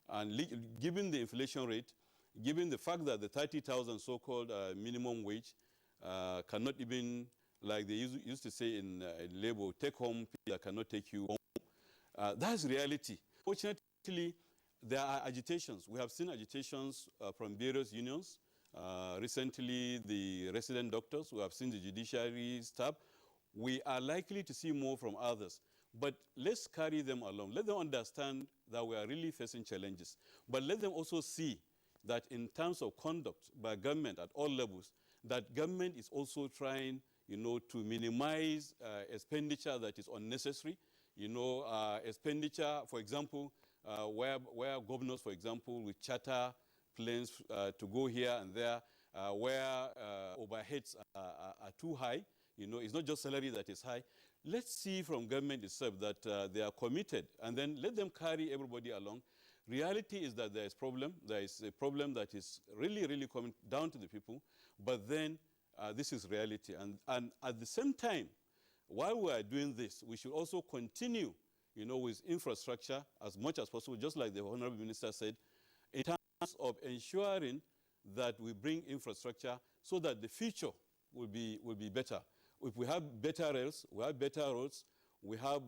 and given the inflation rate, given the fact that the 30,000 so-called minimum wage cannot even, like they used to say in labor, take home that cannot take you home. That's reality. Fortunately, there are agitations. We have seen agitations from various unions. Recently, the resident doctors. We have seen the judiciary staff. We are likely to see more from others. but let's carry them along. Let them understand that we are really facing challenges. But let them also see that in terms of conduct by government at all levels, that government is also trying, to minimize expenditure that is unnecessary. Expenditure, for example, where governors, for example, will charter planes to go here and there, where overheads are too high. It's not just salary that is high. Let's see from government itself that they are committed, and then let them carry everybody along. Reality is that there is problem. There is a problem that is really, really coming down to the people, but then this is reality. And at the same time, while we are doing this, we should also continue, with infrastructure as much as possible, just like the Honorable Minister said, in terms of ensuring that we bring infrastructure so that the future will be better. If we have better rails, we have better roads, we have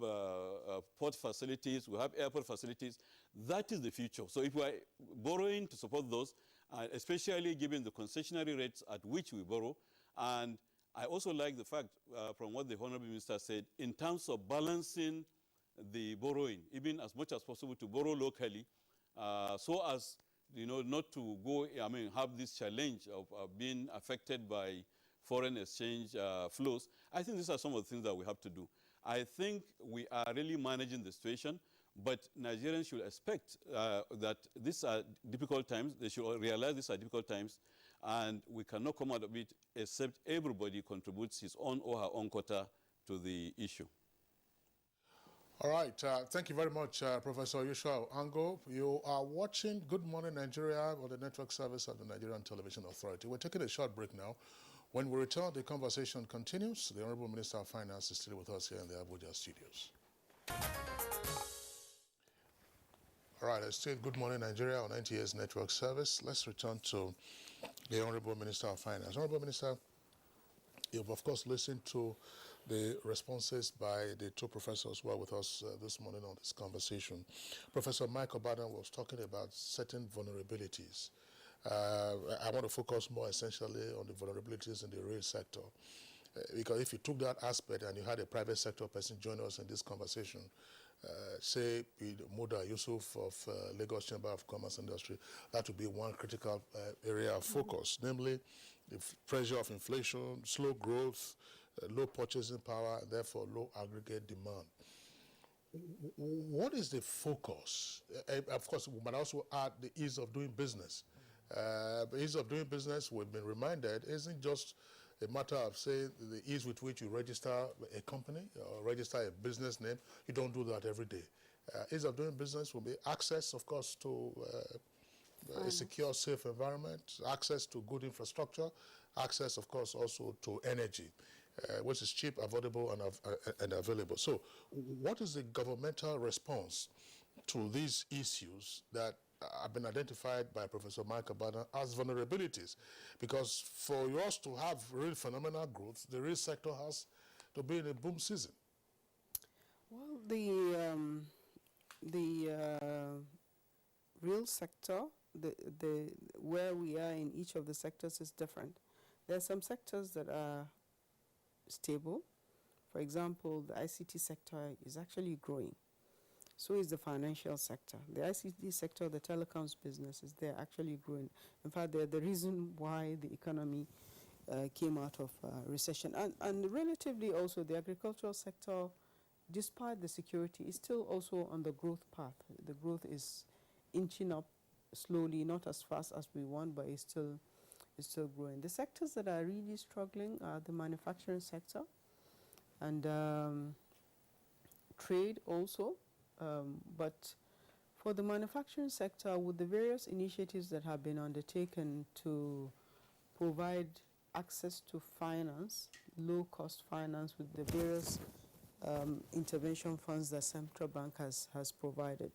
port facilities, we have airport facilities, that is the future. So if we are borrowing to support those, especially given the concessionary rates at which we borrow, and I also like the fact from what the Honorable Minister said, in terms of balancing the borrowing, even as much as possible to borrow locally, so as not to go, have this challenge of being affected by foreign exchange flows. I think these are some of the things that we have to do. I think we are really managing the situation, but Nigerians should expect that these are difficult times. They should realize these are difficult times, and we cannot come out of it except everybody contributes his own or her own quota to the issue. All right. Thank you very much, Professor Yushua Ango. You are watching Good Morning Nigeria on the network service of the Nigerian Television Authority. We're taking a short break now. When we return, the conversation continues. The Honorable Minister of Finance is still with us here in the Abuja studios. All right, it's still Good Morning Nigeria on NTA's network service. Let's return to the Honorable Minister of Finance. Honorable Minister, you've of course listened to the responses by the two professors who are with us this morning on this conversation. Professor Mike Obadan was talking about certain vulnerabilities. I want to focus more essentially on the vulnerabilities in the rail sector. Because if you took that aspect and you had a private sector person join us in this conversation, say Muda Yusuf of Lagos Chamber of Commerce Industry, that would be one critical area of focus, namely the pressure of inflation, slow growth, low purchasing power, therefore low aggregate demand. What is the focus? Of course, we might also add the ease of doing business. The ease of doing business, we've been reminded, isn't just a matter of, say, the ease with which you register a company or register a business name. You don't do that every day. Ease of doing business will be access, of course, to a secure, safe environment, access to good infrastructure, access, of course, also to energy, which is cheap, affordable, and available. So what is the governmental response to these issues that have been identified by Professor Mike Obadan as vulnerabilities? Because for us to have real phenomenal growth, the rail sector has to be in a boom season. Well, the rail sector, where we are in each of the sectors is different. There are some sectors that are stable. For example, the ICT sector is actually growing. So is the financial sector. The ICT sector, the telecoms businesses, they're actually growing. In fact, they're the reason why the economy came out of recession. And relatively also, the agricultural sector, despite the security, is still also on the growth path. The growth is inching up slowly, not as fast as we want, but it's still growing. The sectors that are really struggling are the manufacturing sector and trade also. But for the manufacturing sector, with the various initiatives that have been undertaken to provide access to finance, low-cost finance with the various intervention funds that Central Bank has provided,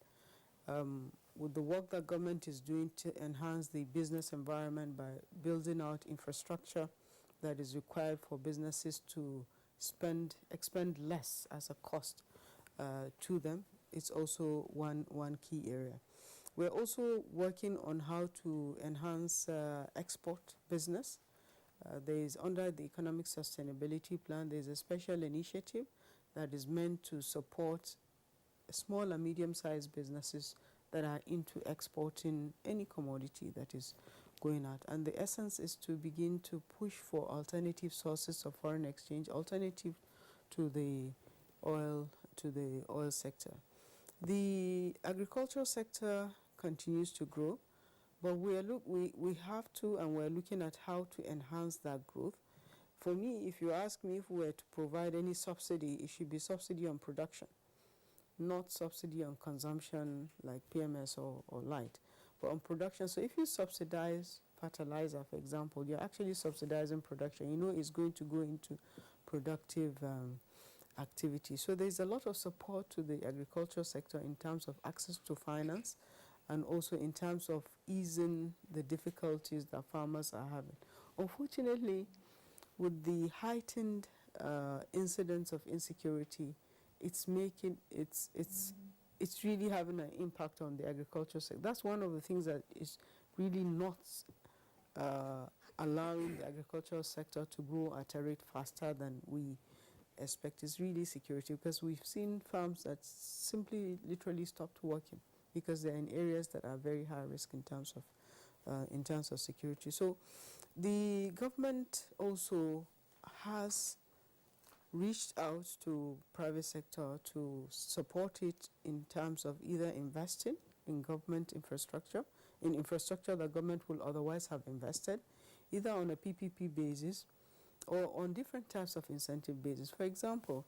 with the work that government is doing to enhance the business environment by building out infrastructure that is required for businesses to expend less as a cost to them, it's also one key area. We're also working on how to enhance export business. There is, under the Economic Sustainability Plan, there's a special initiative that is meant to support small and medium-sized businesses that are into exporting any commodity that is going out. And the essence is to begin to push for alternative sources of foreign exchange, alternative to the oil sector. The agricultural sector continues to grow, but we have to, and we're looking at how to enhance that growth. For me, if you ask me if we were to provide any subsidy, it should be subsidy on production, not subsidy on consumption like PMS or light, but on production. So if you subsidize fertilizer, for example, you're actually subsidizing production. You know it's going to go into productive activity. So there's a lot of support to the agricultural sector in terms of access to finance and also in terms of easing the difficulties that farmers are having. Unfortunately, with the heightened incidence of insecurity, it's really having an impact on the agricultural sector. That's one of the things that is really not allowing the agricultural sector to grow at a rate faster than we expect. Is really security, because we've seen farms that simply literally stopped working because they're in areas that are very high risk in terms of security. So the government also has reached out to private sector to support it in terms of either investing in government infrastructure, in infrastructure that government will otherwise have invested, either on a PPP basis or on different types of incentive basis. For example,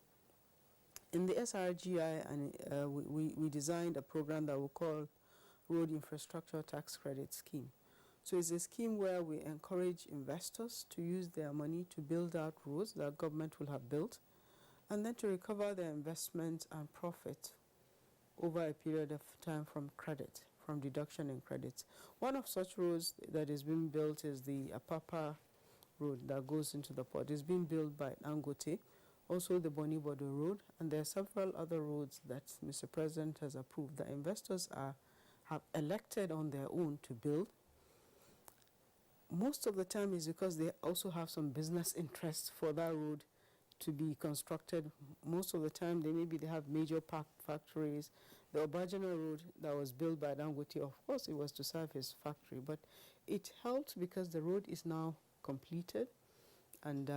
in the SRGI, we designed a program that we call Road Infrastructure Tax Credit Scheme. So it's a scheme where we encourage investors to use their money to build out roads that government will have built, and then to recover their investment and profit over a period of time from deduction in credits. One of such roads that is being built is the Apapa Road that goes into the port. It's being built by Dangote, also the Bonibodo Road, and there are several other roads that Mr. President has approved that investors have elected on their own to build. Most of the time is because they also have some business interests for that road to be constructed. Most of the time, they have major factories. The Obajana Road that was built by Dangote, of course, it was to serve his factory, but it helped because the road is now completed, and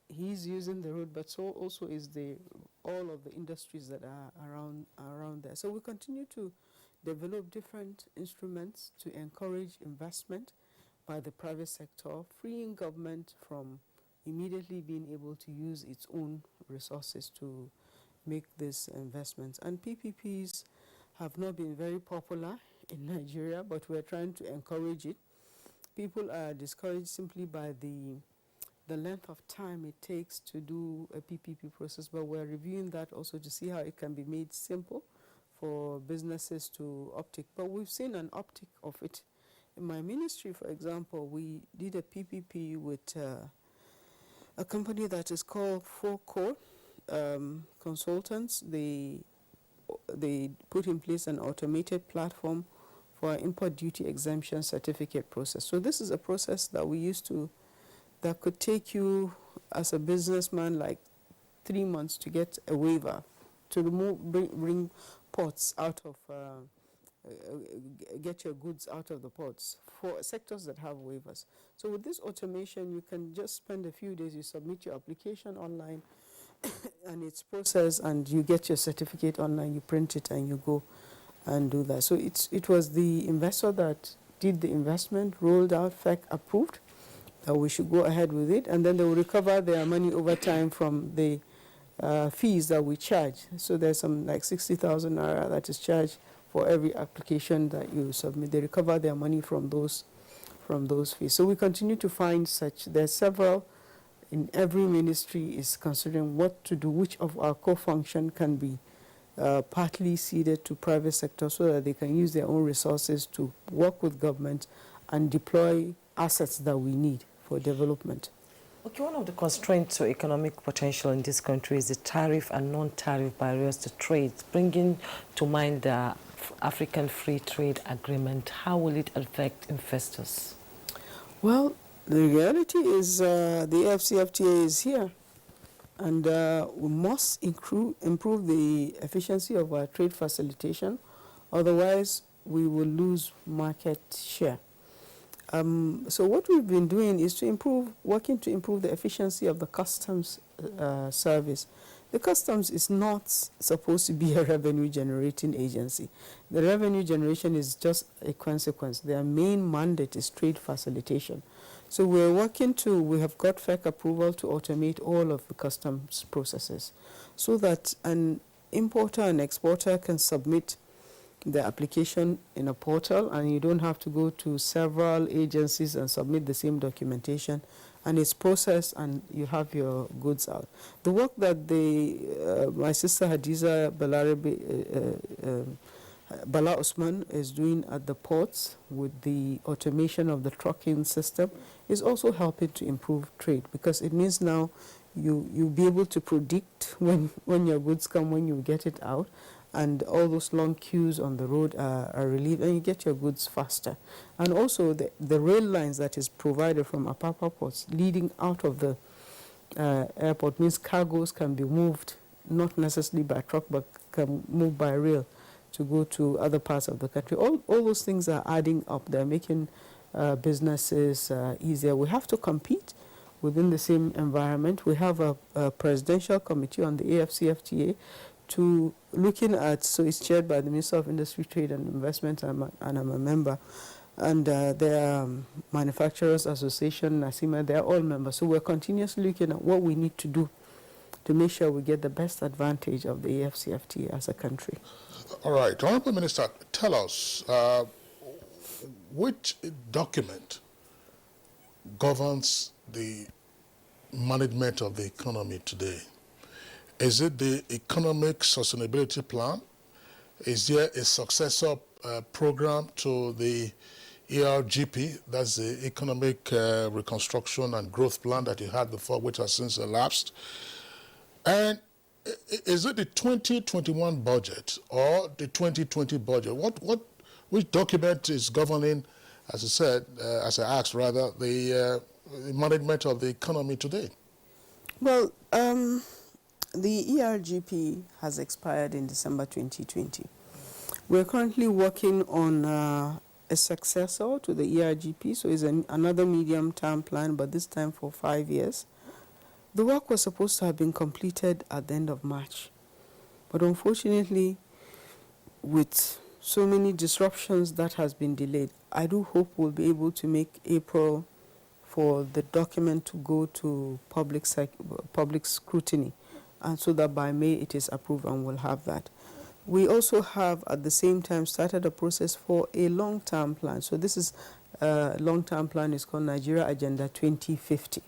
he's using the road, but so also is all of the industries that are around there. So we continue to develop different instruments to encourage investment by the private sector, freeing government from immediately being able to use its own resources to make these investments. And PPPs have not been very popular in Nigeria, but we're trying to encourage it. People are discouraged simply by the length of time it takes to do a PPP process, but we're reviewing that also to see how it can be made simple for businesses to uptake. But we've seen an uptick of it. In my ministry, for example, we did a PPP with a company that is called Four Consultants. They put in place an automated platform for import duty exemption certificate process. So this is a process that that could take you as a businessman like 3 months to get a waiver to bring ports out of get your goods out of the ports for sectors that have waivers. So with this automation, you can just spend a few days, you submit your application online and it's processed, and you get your certificate online, you print it and you go and do that. So it was the investor that did the investment, rolled out, FEC approved that we should go ahead with it, and then they will recover their money over time from the fees that we charge. So there's some like 60,000 naira that is charged for every application that you submit. They recover their money from those fees. So we continue to find such. There's several in every ministry is considering what to do, which of our core function can be partly ceded to private sector so that they can use their own resources to work with government and deploy assets that we need for development. Okay, one of the constraints to economic potential in this country is the tariff and non-tariff barriers to trade. Bringing to mind the African Free Trade Agreement, how will it affect investors? Well, the reality is the AfCFTA is here. And we must improve the efficiency of our trade facilitation, otherwise we will lose market share. So what we've been doing is working to improve the efficiency of the customs service. The customs is not supposed to be a revenue generating agency. The revenue generation is just a consequence. Their main mandate is trade facilitation. So we have got FEC approval to automate all of the customs processes so that an importer and exporter can submit the application in a portal and you don't have to go to several agencies and submit the same documentation, and it's processed and you have your goods out. The work that my sister Hadiza Bala Usman is doing at the ports with the automation of the trucking system is also helping to improve trade, because it means now you'll be able to predict when your goods come, when you get it out, and all those long queues on the road are relieved and you get your goods faster. And also the rail lines that is provided from Apapa ports leading out of the airport means cargoes can be moved, not necessarily by truck, but can move by rail to go to other parts of the country. All those things are adding up. They're making businesses easier. We have to compete within the same environment. We have a presidential committee on the AFCFTA to looking at, so it's chaired by the Minister of Industry, Trade and Investment, and I'm a member. And there are Manufacturers Association, NASIMA, they're all members. So we're continuously looking at what we need to do to make sure we get the best advantage of the AFCFTA as a country. All right, Honorable Minister, tell us which document governs the management of the economy today? Is it the Economic Sustainability Plan? Is there a successor program to the ERGP, that's the Economic Reconstruction and Growth Plan that you had before, which has since elapsed? And is it the 2021 budget or the 2020 budget? Which document is governing, as I said, as I asked rather, the management of the economy today? Well, the ERGP has expired in December 2020. We're currently working on a successor to the ERGP, so it's another medium-term plan, but this time for 5 years. The work was supposed to have been completed at the end of March, but unfortunately, with so many disruptions, that has been delayed. I do hope we'll be able to make April for the document to go to public scrutiny, and so that by May it is approved and we'll have that. We also have at the same time started a process for a long-term plan. So this is long-term plan is called Nigeria Agenda 2050.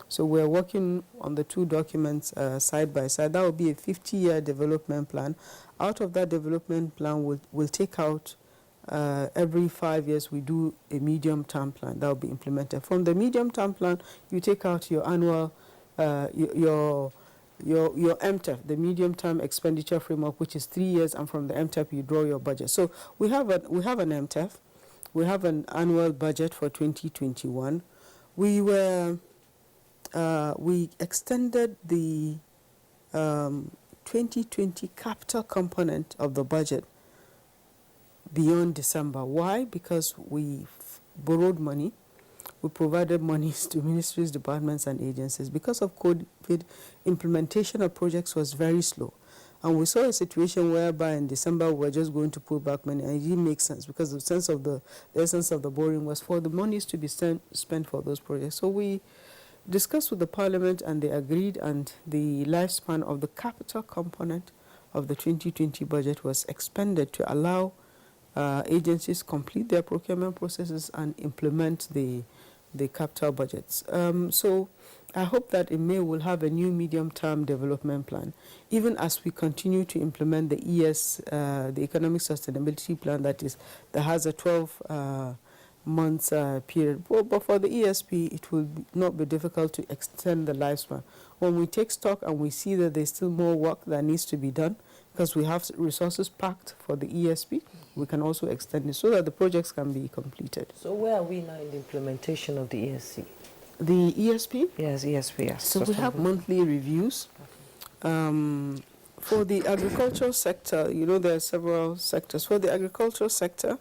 So we're working on the two documents side by side. That will be a 50-year development plan. Out of that development plan, we'll take out every 5 years we do a medium-term plan that will be implemented. From the medium-term plan, you take out your annual your MTEF, the medium-term expenditure framework, which is 3 years, and from the MTEF you draw your budget. So we have an MTEF, we have an annual budget for 2021. We extended the 2020 capital component of the budget beyond December. Why? Because we borrowed money. We provided monies to ministries, departments, and agencies. Because of COVID, implementation of projects was very slow. And we saw a situation whereby in December we were just going to pull back money, and it didn't make sense because the essence of the borrowing was for the monies to be spent for those projects. So we discussed with the Parliament and they agreed, and the lifespan of the capital component of the 2020 budget was expanded to allow agencies complete their procurement processes and implement the capital budgets. So I hope that in May we'll have a new medium-term development plan, even as we continue to implement the the Economic Sustainability Plan that has a 12-month period. But for the ESP, it will not be difficult to extend the lifespan. When we take stock and we see that there's still more work that needs to be done, because we have resources packed for the ESP, we can also extend it so that the projects can be completed. So where are we now in the implementation of the ESC? The ESP? Yes, ESP, yes. So we have monthly reviews. For the agricultural sector, you know, there are several sectors. For the agricultural sector,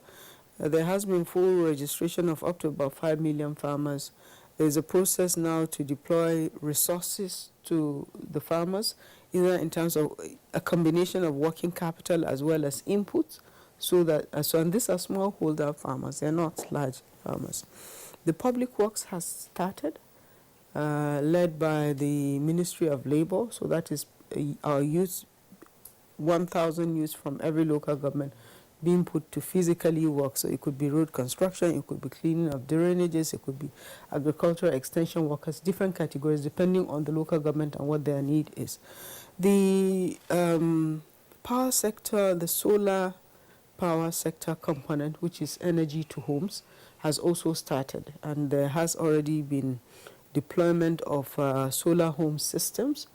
there has been full registration of up to about 5 million farmers. There's a process now to deploy resources to the farmers, either in terms of a combination of working capital as well as inputs, so that, and these are smallholder farmers, they're not large farmers. The public works has started, led by the Ministry of Labor, so that is our youth, 1,000 youths from every local government being put to physically work. So it could be road construction, it could be cleaning of drainages, it could be agricultural extension workers, different categories depending on the local government and what their need is. The power sector, the solar power sector component, which is energy to homes, has also started, and there has already been deployment of solar home systems.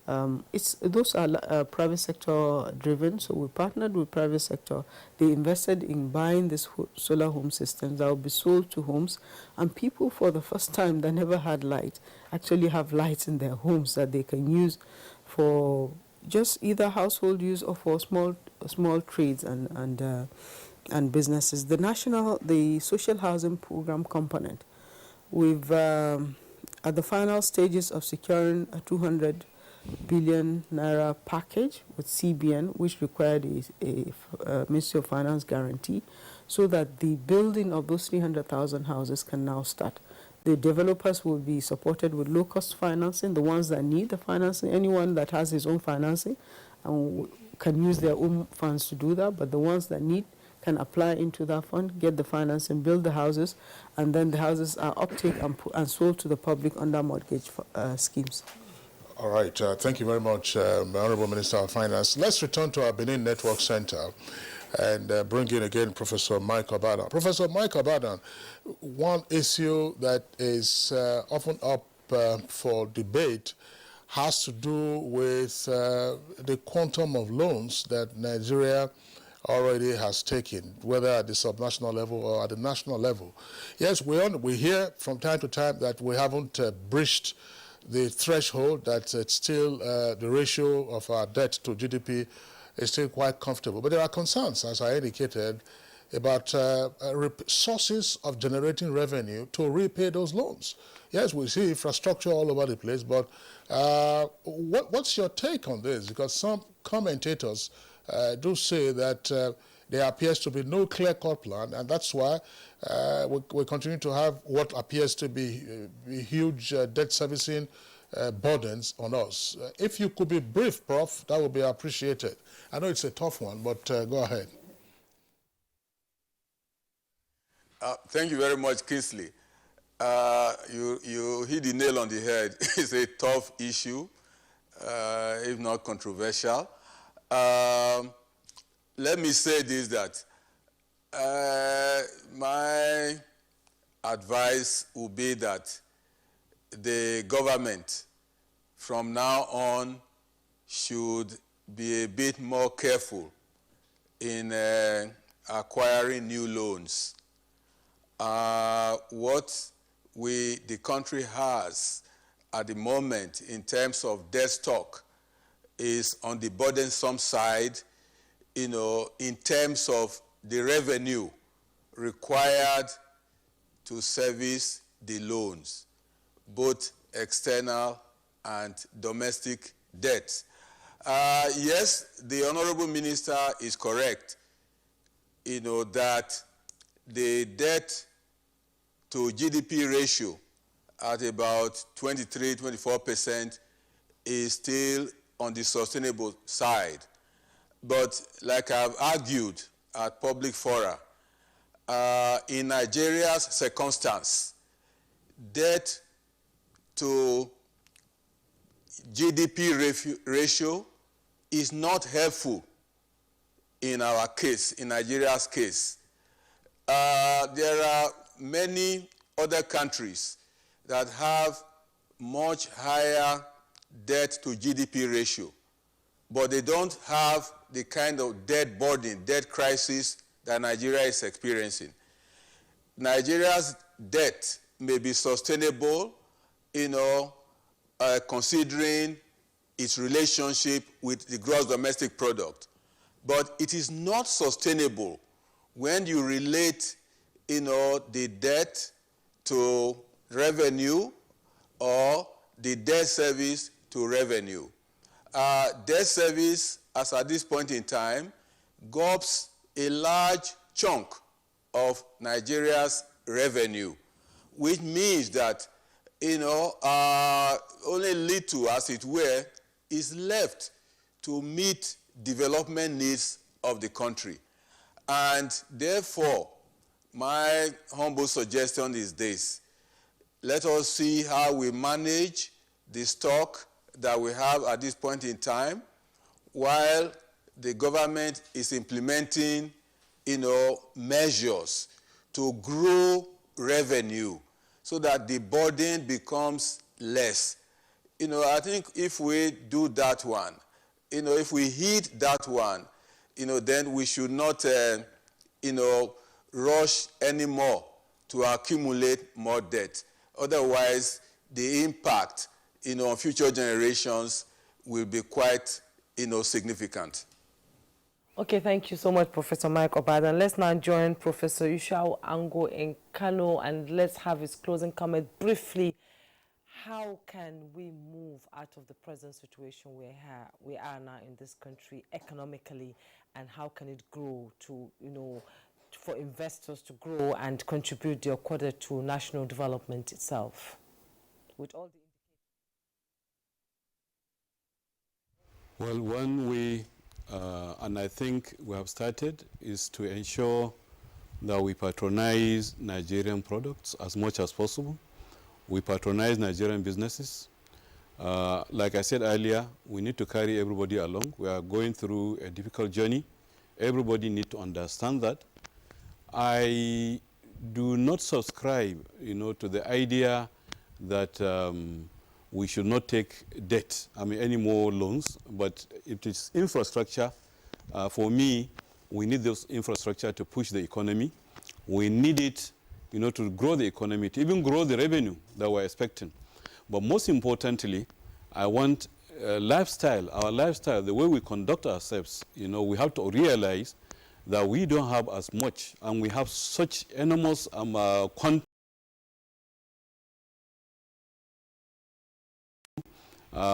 Those are private sector driven, so we partnered with private sector. They invested in buying these solar home systems that will be sold to homes, and people for the first time that never had light actually have lights in their homes that they can use for just either household use or for small trades and businesses. The social housing program component, we've at the final stages of securing a 200 billion naira package with CBN, which required a Ministry of Finance guarantee, so that the building of those 300,000 houses can now start. The developers will be supported with low-cost financing, the ones that need the financing. Anyone that has his own financing and can use their own funds to do that, but the ones that need can apply into that fund, get the financing, build the houses, and then the houses are uptaken and sold to the public under mortgage schemes. All right. Thank you very much, Honorable Minister of Finance. Let's return to our Benin Network Center and bring in again Professor Mike Obadan. Professor Mike Obadan, one issue that is often up for debate has to do with the quantum of loans that Nigeria already has taken, whether at the subnational level or at the national level. Yes, we hear from time to time that we haven't breached the threshold, that it's still the ratio of our debt to GDP is still quite comfortable. But there are concerns, as I indicated, about sources of generating revenue to repay those loans. Yes, we see infrastructure all over the place, but what's your take on this? Because some commentators do say that there appears to be no clear-cut plan, and that's why we continue to have what appears to be huge debt servicing burdens on us. If you could be brief, Prof, that would be appreciated. I know it's a tough one, but go ahead. Thank you very much, Kingsley. You hit the nail on the head. It's a tough issue, if not controversial. Let me say this, that my advice would be that the government from now on should be a bit more careful in acquiring new loans. What the country has at the moment in terms of debt stock is on the burdensome side, in terms of the revenue required to service the loans, both external and domestic debt. Yes, the Honorable Minister is correct, that the debt to GDP ratio at about 23–24% is still on the sustainable side. But like I've argued at public fora, in Nigeria's circumstance, debt to GDP ratio is not helpful in our case, in Nigeria's case. There are many other countries that have much higher debt to GDP ratio, but they don't have the kind of debt burden, debt crisis that Nigeria is experiencing. Nigeria's debt may be sustainable considering its relationship with the gross domestic product. But it is not sustainable when you relate, the debt to revenue or the debt service to revenue. Debt service, as at this point in time, gobs a large chunk of Nigeria's revenue, which means that, only little, as it were, is left to meet development needs of the country. And therefore, my humble suggestion is this: let us see how we manage the stock that we have at this point in time, while the government is implementing, measures to grow revenue so that the burden becomes less. I think if we do that one, if we hit that one, then we should not, rush anymore to accumulate more debt. Otherwise, the impact, on future generations will be quite, significant. Okay, thank you so much, Professor Mike Obadan. Let's now join Professor Yushau Ango in Kano, and let's have his closing comment briefly. How can we move out of the present situation we are now in this country economically, and how can it grow to, for investors to grow and contribute their quota to national development itself? With all the Well, one way, and I think we have started, is to ensure that we patronize Nigerian products as much as possible. We patronize Nigerian businesses. Like I said earlier, we need to carry everybody along. We are going through a difficult journey. Everybody needs to understand that. I do not subscribe, to the idea that we should not take debt, any more loans, but it is infrastructure. For me, we need those infrastructure to push the economy. We need it, to grow the economy, to even grow the revenue that we're expecting. But most importantly, I want our lifestyle, the way we conduct ourselves. We have to realize that we don't have as much, and we have such enormous quantity.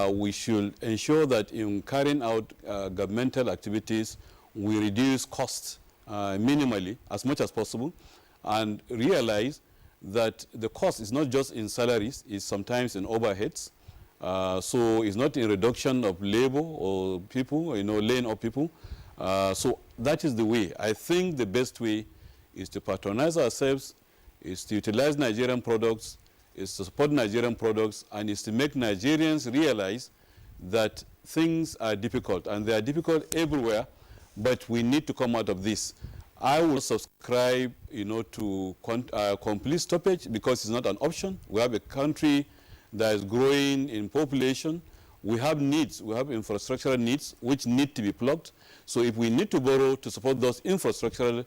We should ensure that in carrying out governmental activities, we reduce costs minimally as much as possible, and realize that the cost is not just in salaries, it's sometimes in overheads. So it's not in reduction of labor or people, laying off people. So that is the way. I think the best way is to patronize ourselves, is to utilize Nigerian products, is to support Nigerian products, and is to make Nigerians realize that things are difficult, and they are difficult everywhere, but we need to come out of this. I will subscribe, to complete stoppage, because it's not an option. We have a country that is growing in population. We have needs, we have infrastructural needs which need to be plugged. So if we need to borrow to support those infrastructural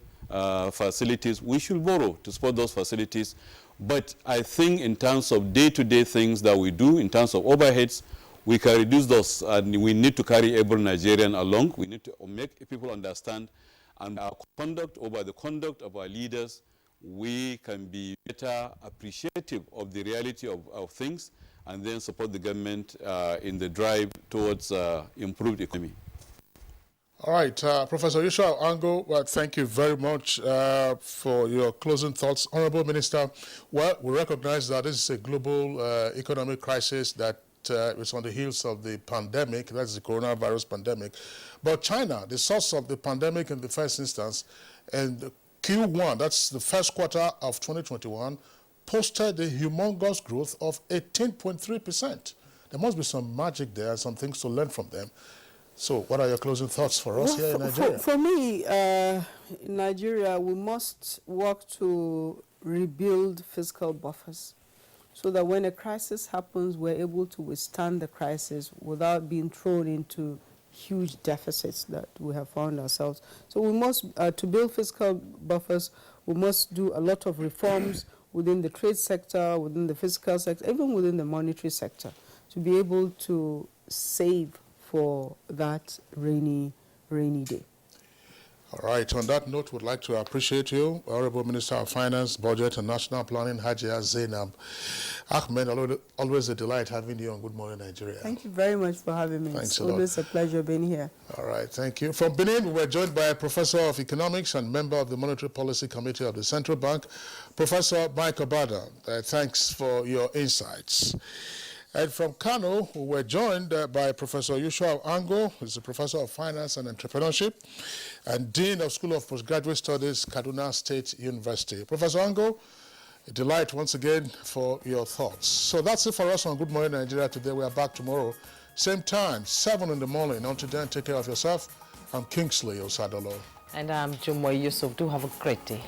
facilities, we should borrow to support those facilities. But I think in terms of day-to-day things that we do, in terms of overheads, we can reduce those, and we need to carry every Nigerian along. We need to make people understand, and our conduct over the conduct of our leaders, we can be better appreciative of the reality of things, and then support the government in the drive towards improved economy. All right, Professor Yushau Ango, thank you very much for your closing thoughts. Honorable Minister, well, we recognize that this is a global economic crisis that is on the heels of the pandemic, that's the coronavirus pandemic. But China, the source of the pandemic in the first instance, and Q1, that's the first quarter of 2021, posted a humongous growth of 18.3%. There must be some magic there, some things to learn from them. So what are your closing thoughts for us here in Nigeria? For me, in Nigeria, we must work to rebuild fiscal buffers so that when a crisis happens, we're able to withstand the crisis without being thrown into huge deficits that we have found ourselves. So we must, to build fiscal buffers, we must do a lot of reforms. within the trade sector, within the physical sector, even within the monetary sector, to be able to save for that rainy day. All right. On that note, we'd like to appreciate you, Honorable Minister of Finance, Budget and National Planning, Hajia Zainab Ahmed. Always a delight having you on Good Morning Nigeria. Thank you very much for having me. Thanks it's a lot. always a pleasure being here. All right. Thank you. From Benin, we're joined by a Professor of Economics and member of the Monetary Policy Committee of the Central Bank, Professor Mike Obada. Thanks for your insights. And from Kano, we're joined by Professor Yushua Ango, who's a Professor of Finance and Entrepreneurship and Dean of School of Postgraduate Studies, Kaduna State University. Professor Ango, a delight once again for your thoughts. So that's it for us on Good Morning Nigeria today. We are back tomorrow, same time, 7 in the morning. Until then, take care of yourself. I'm Kingsley Osadolo. And I'm Jumoy Yusuf. Do have a great day.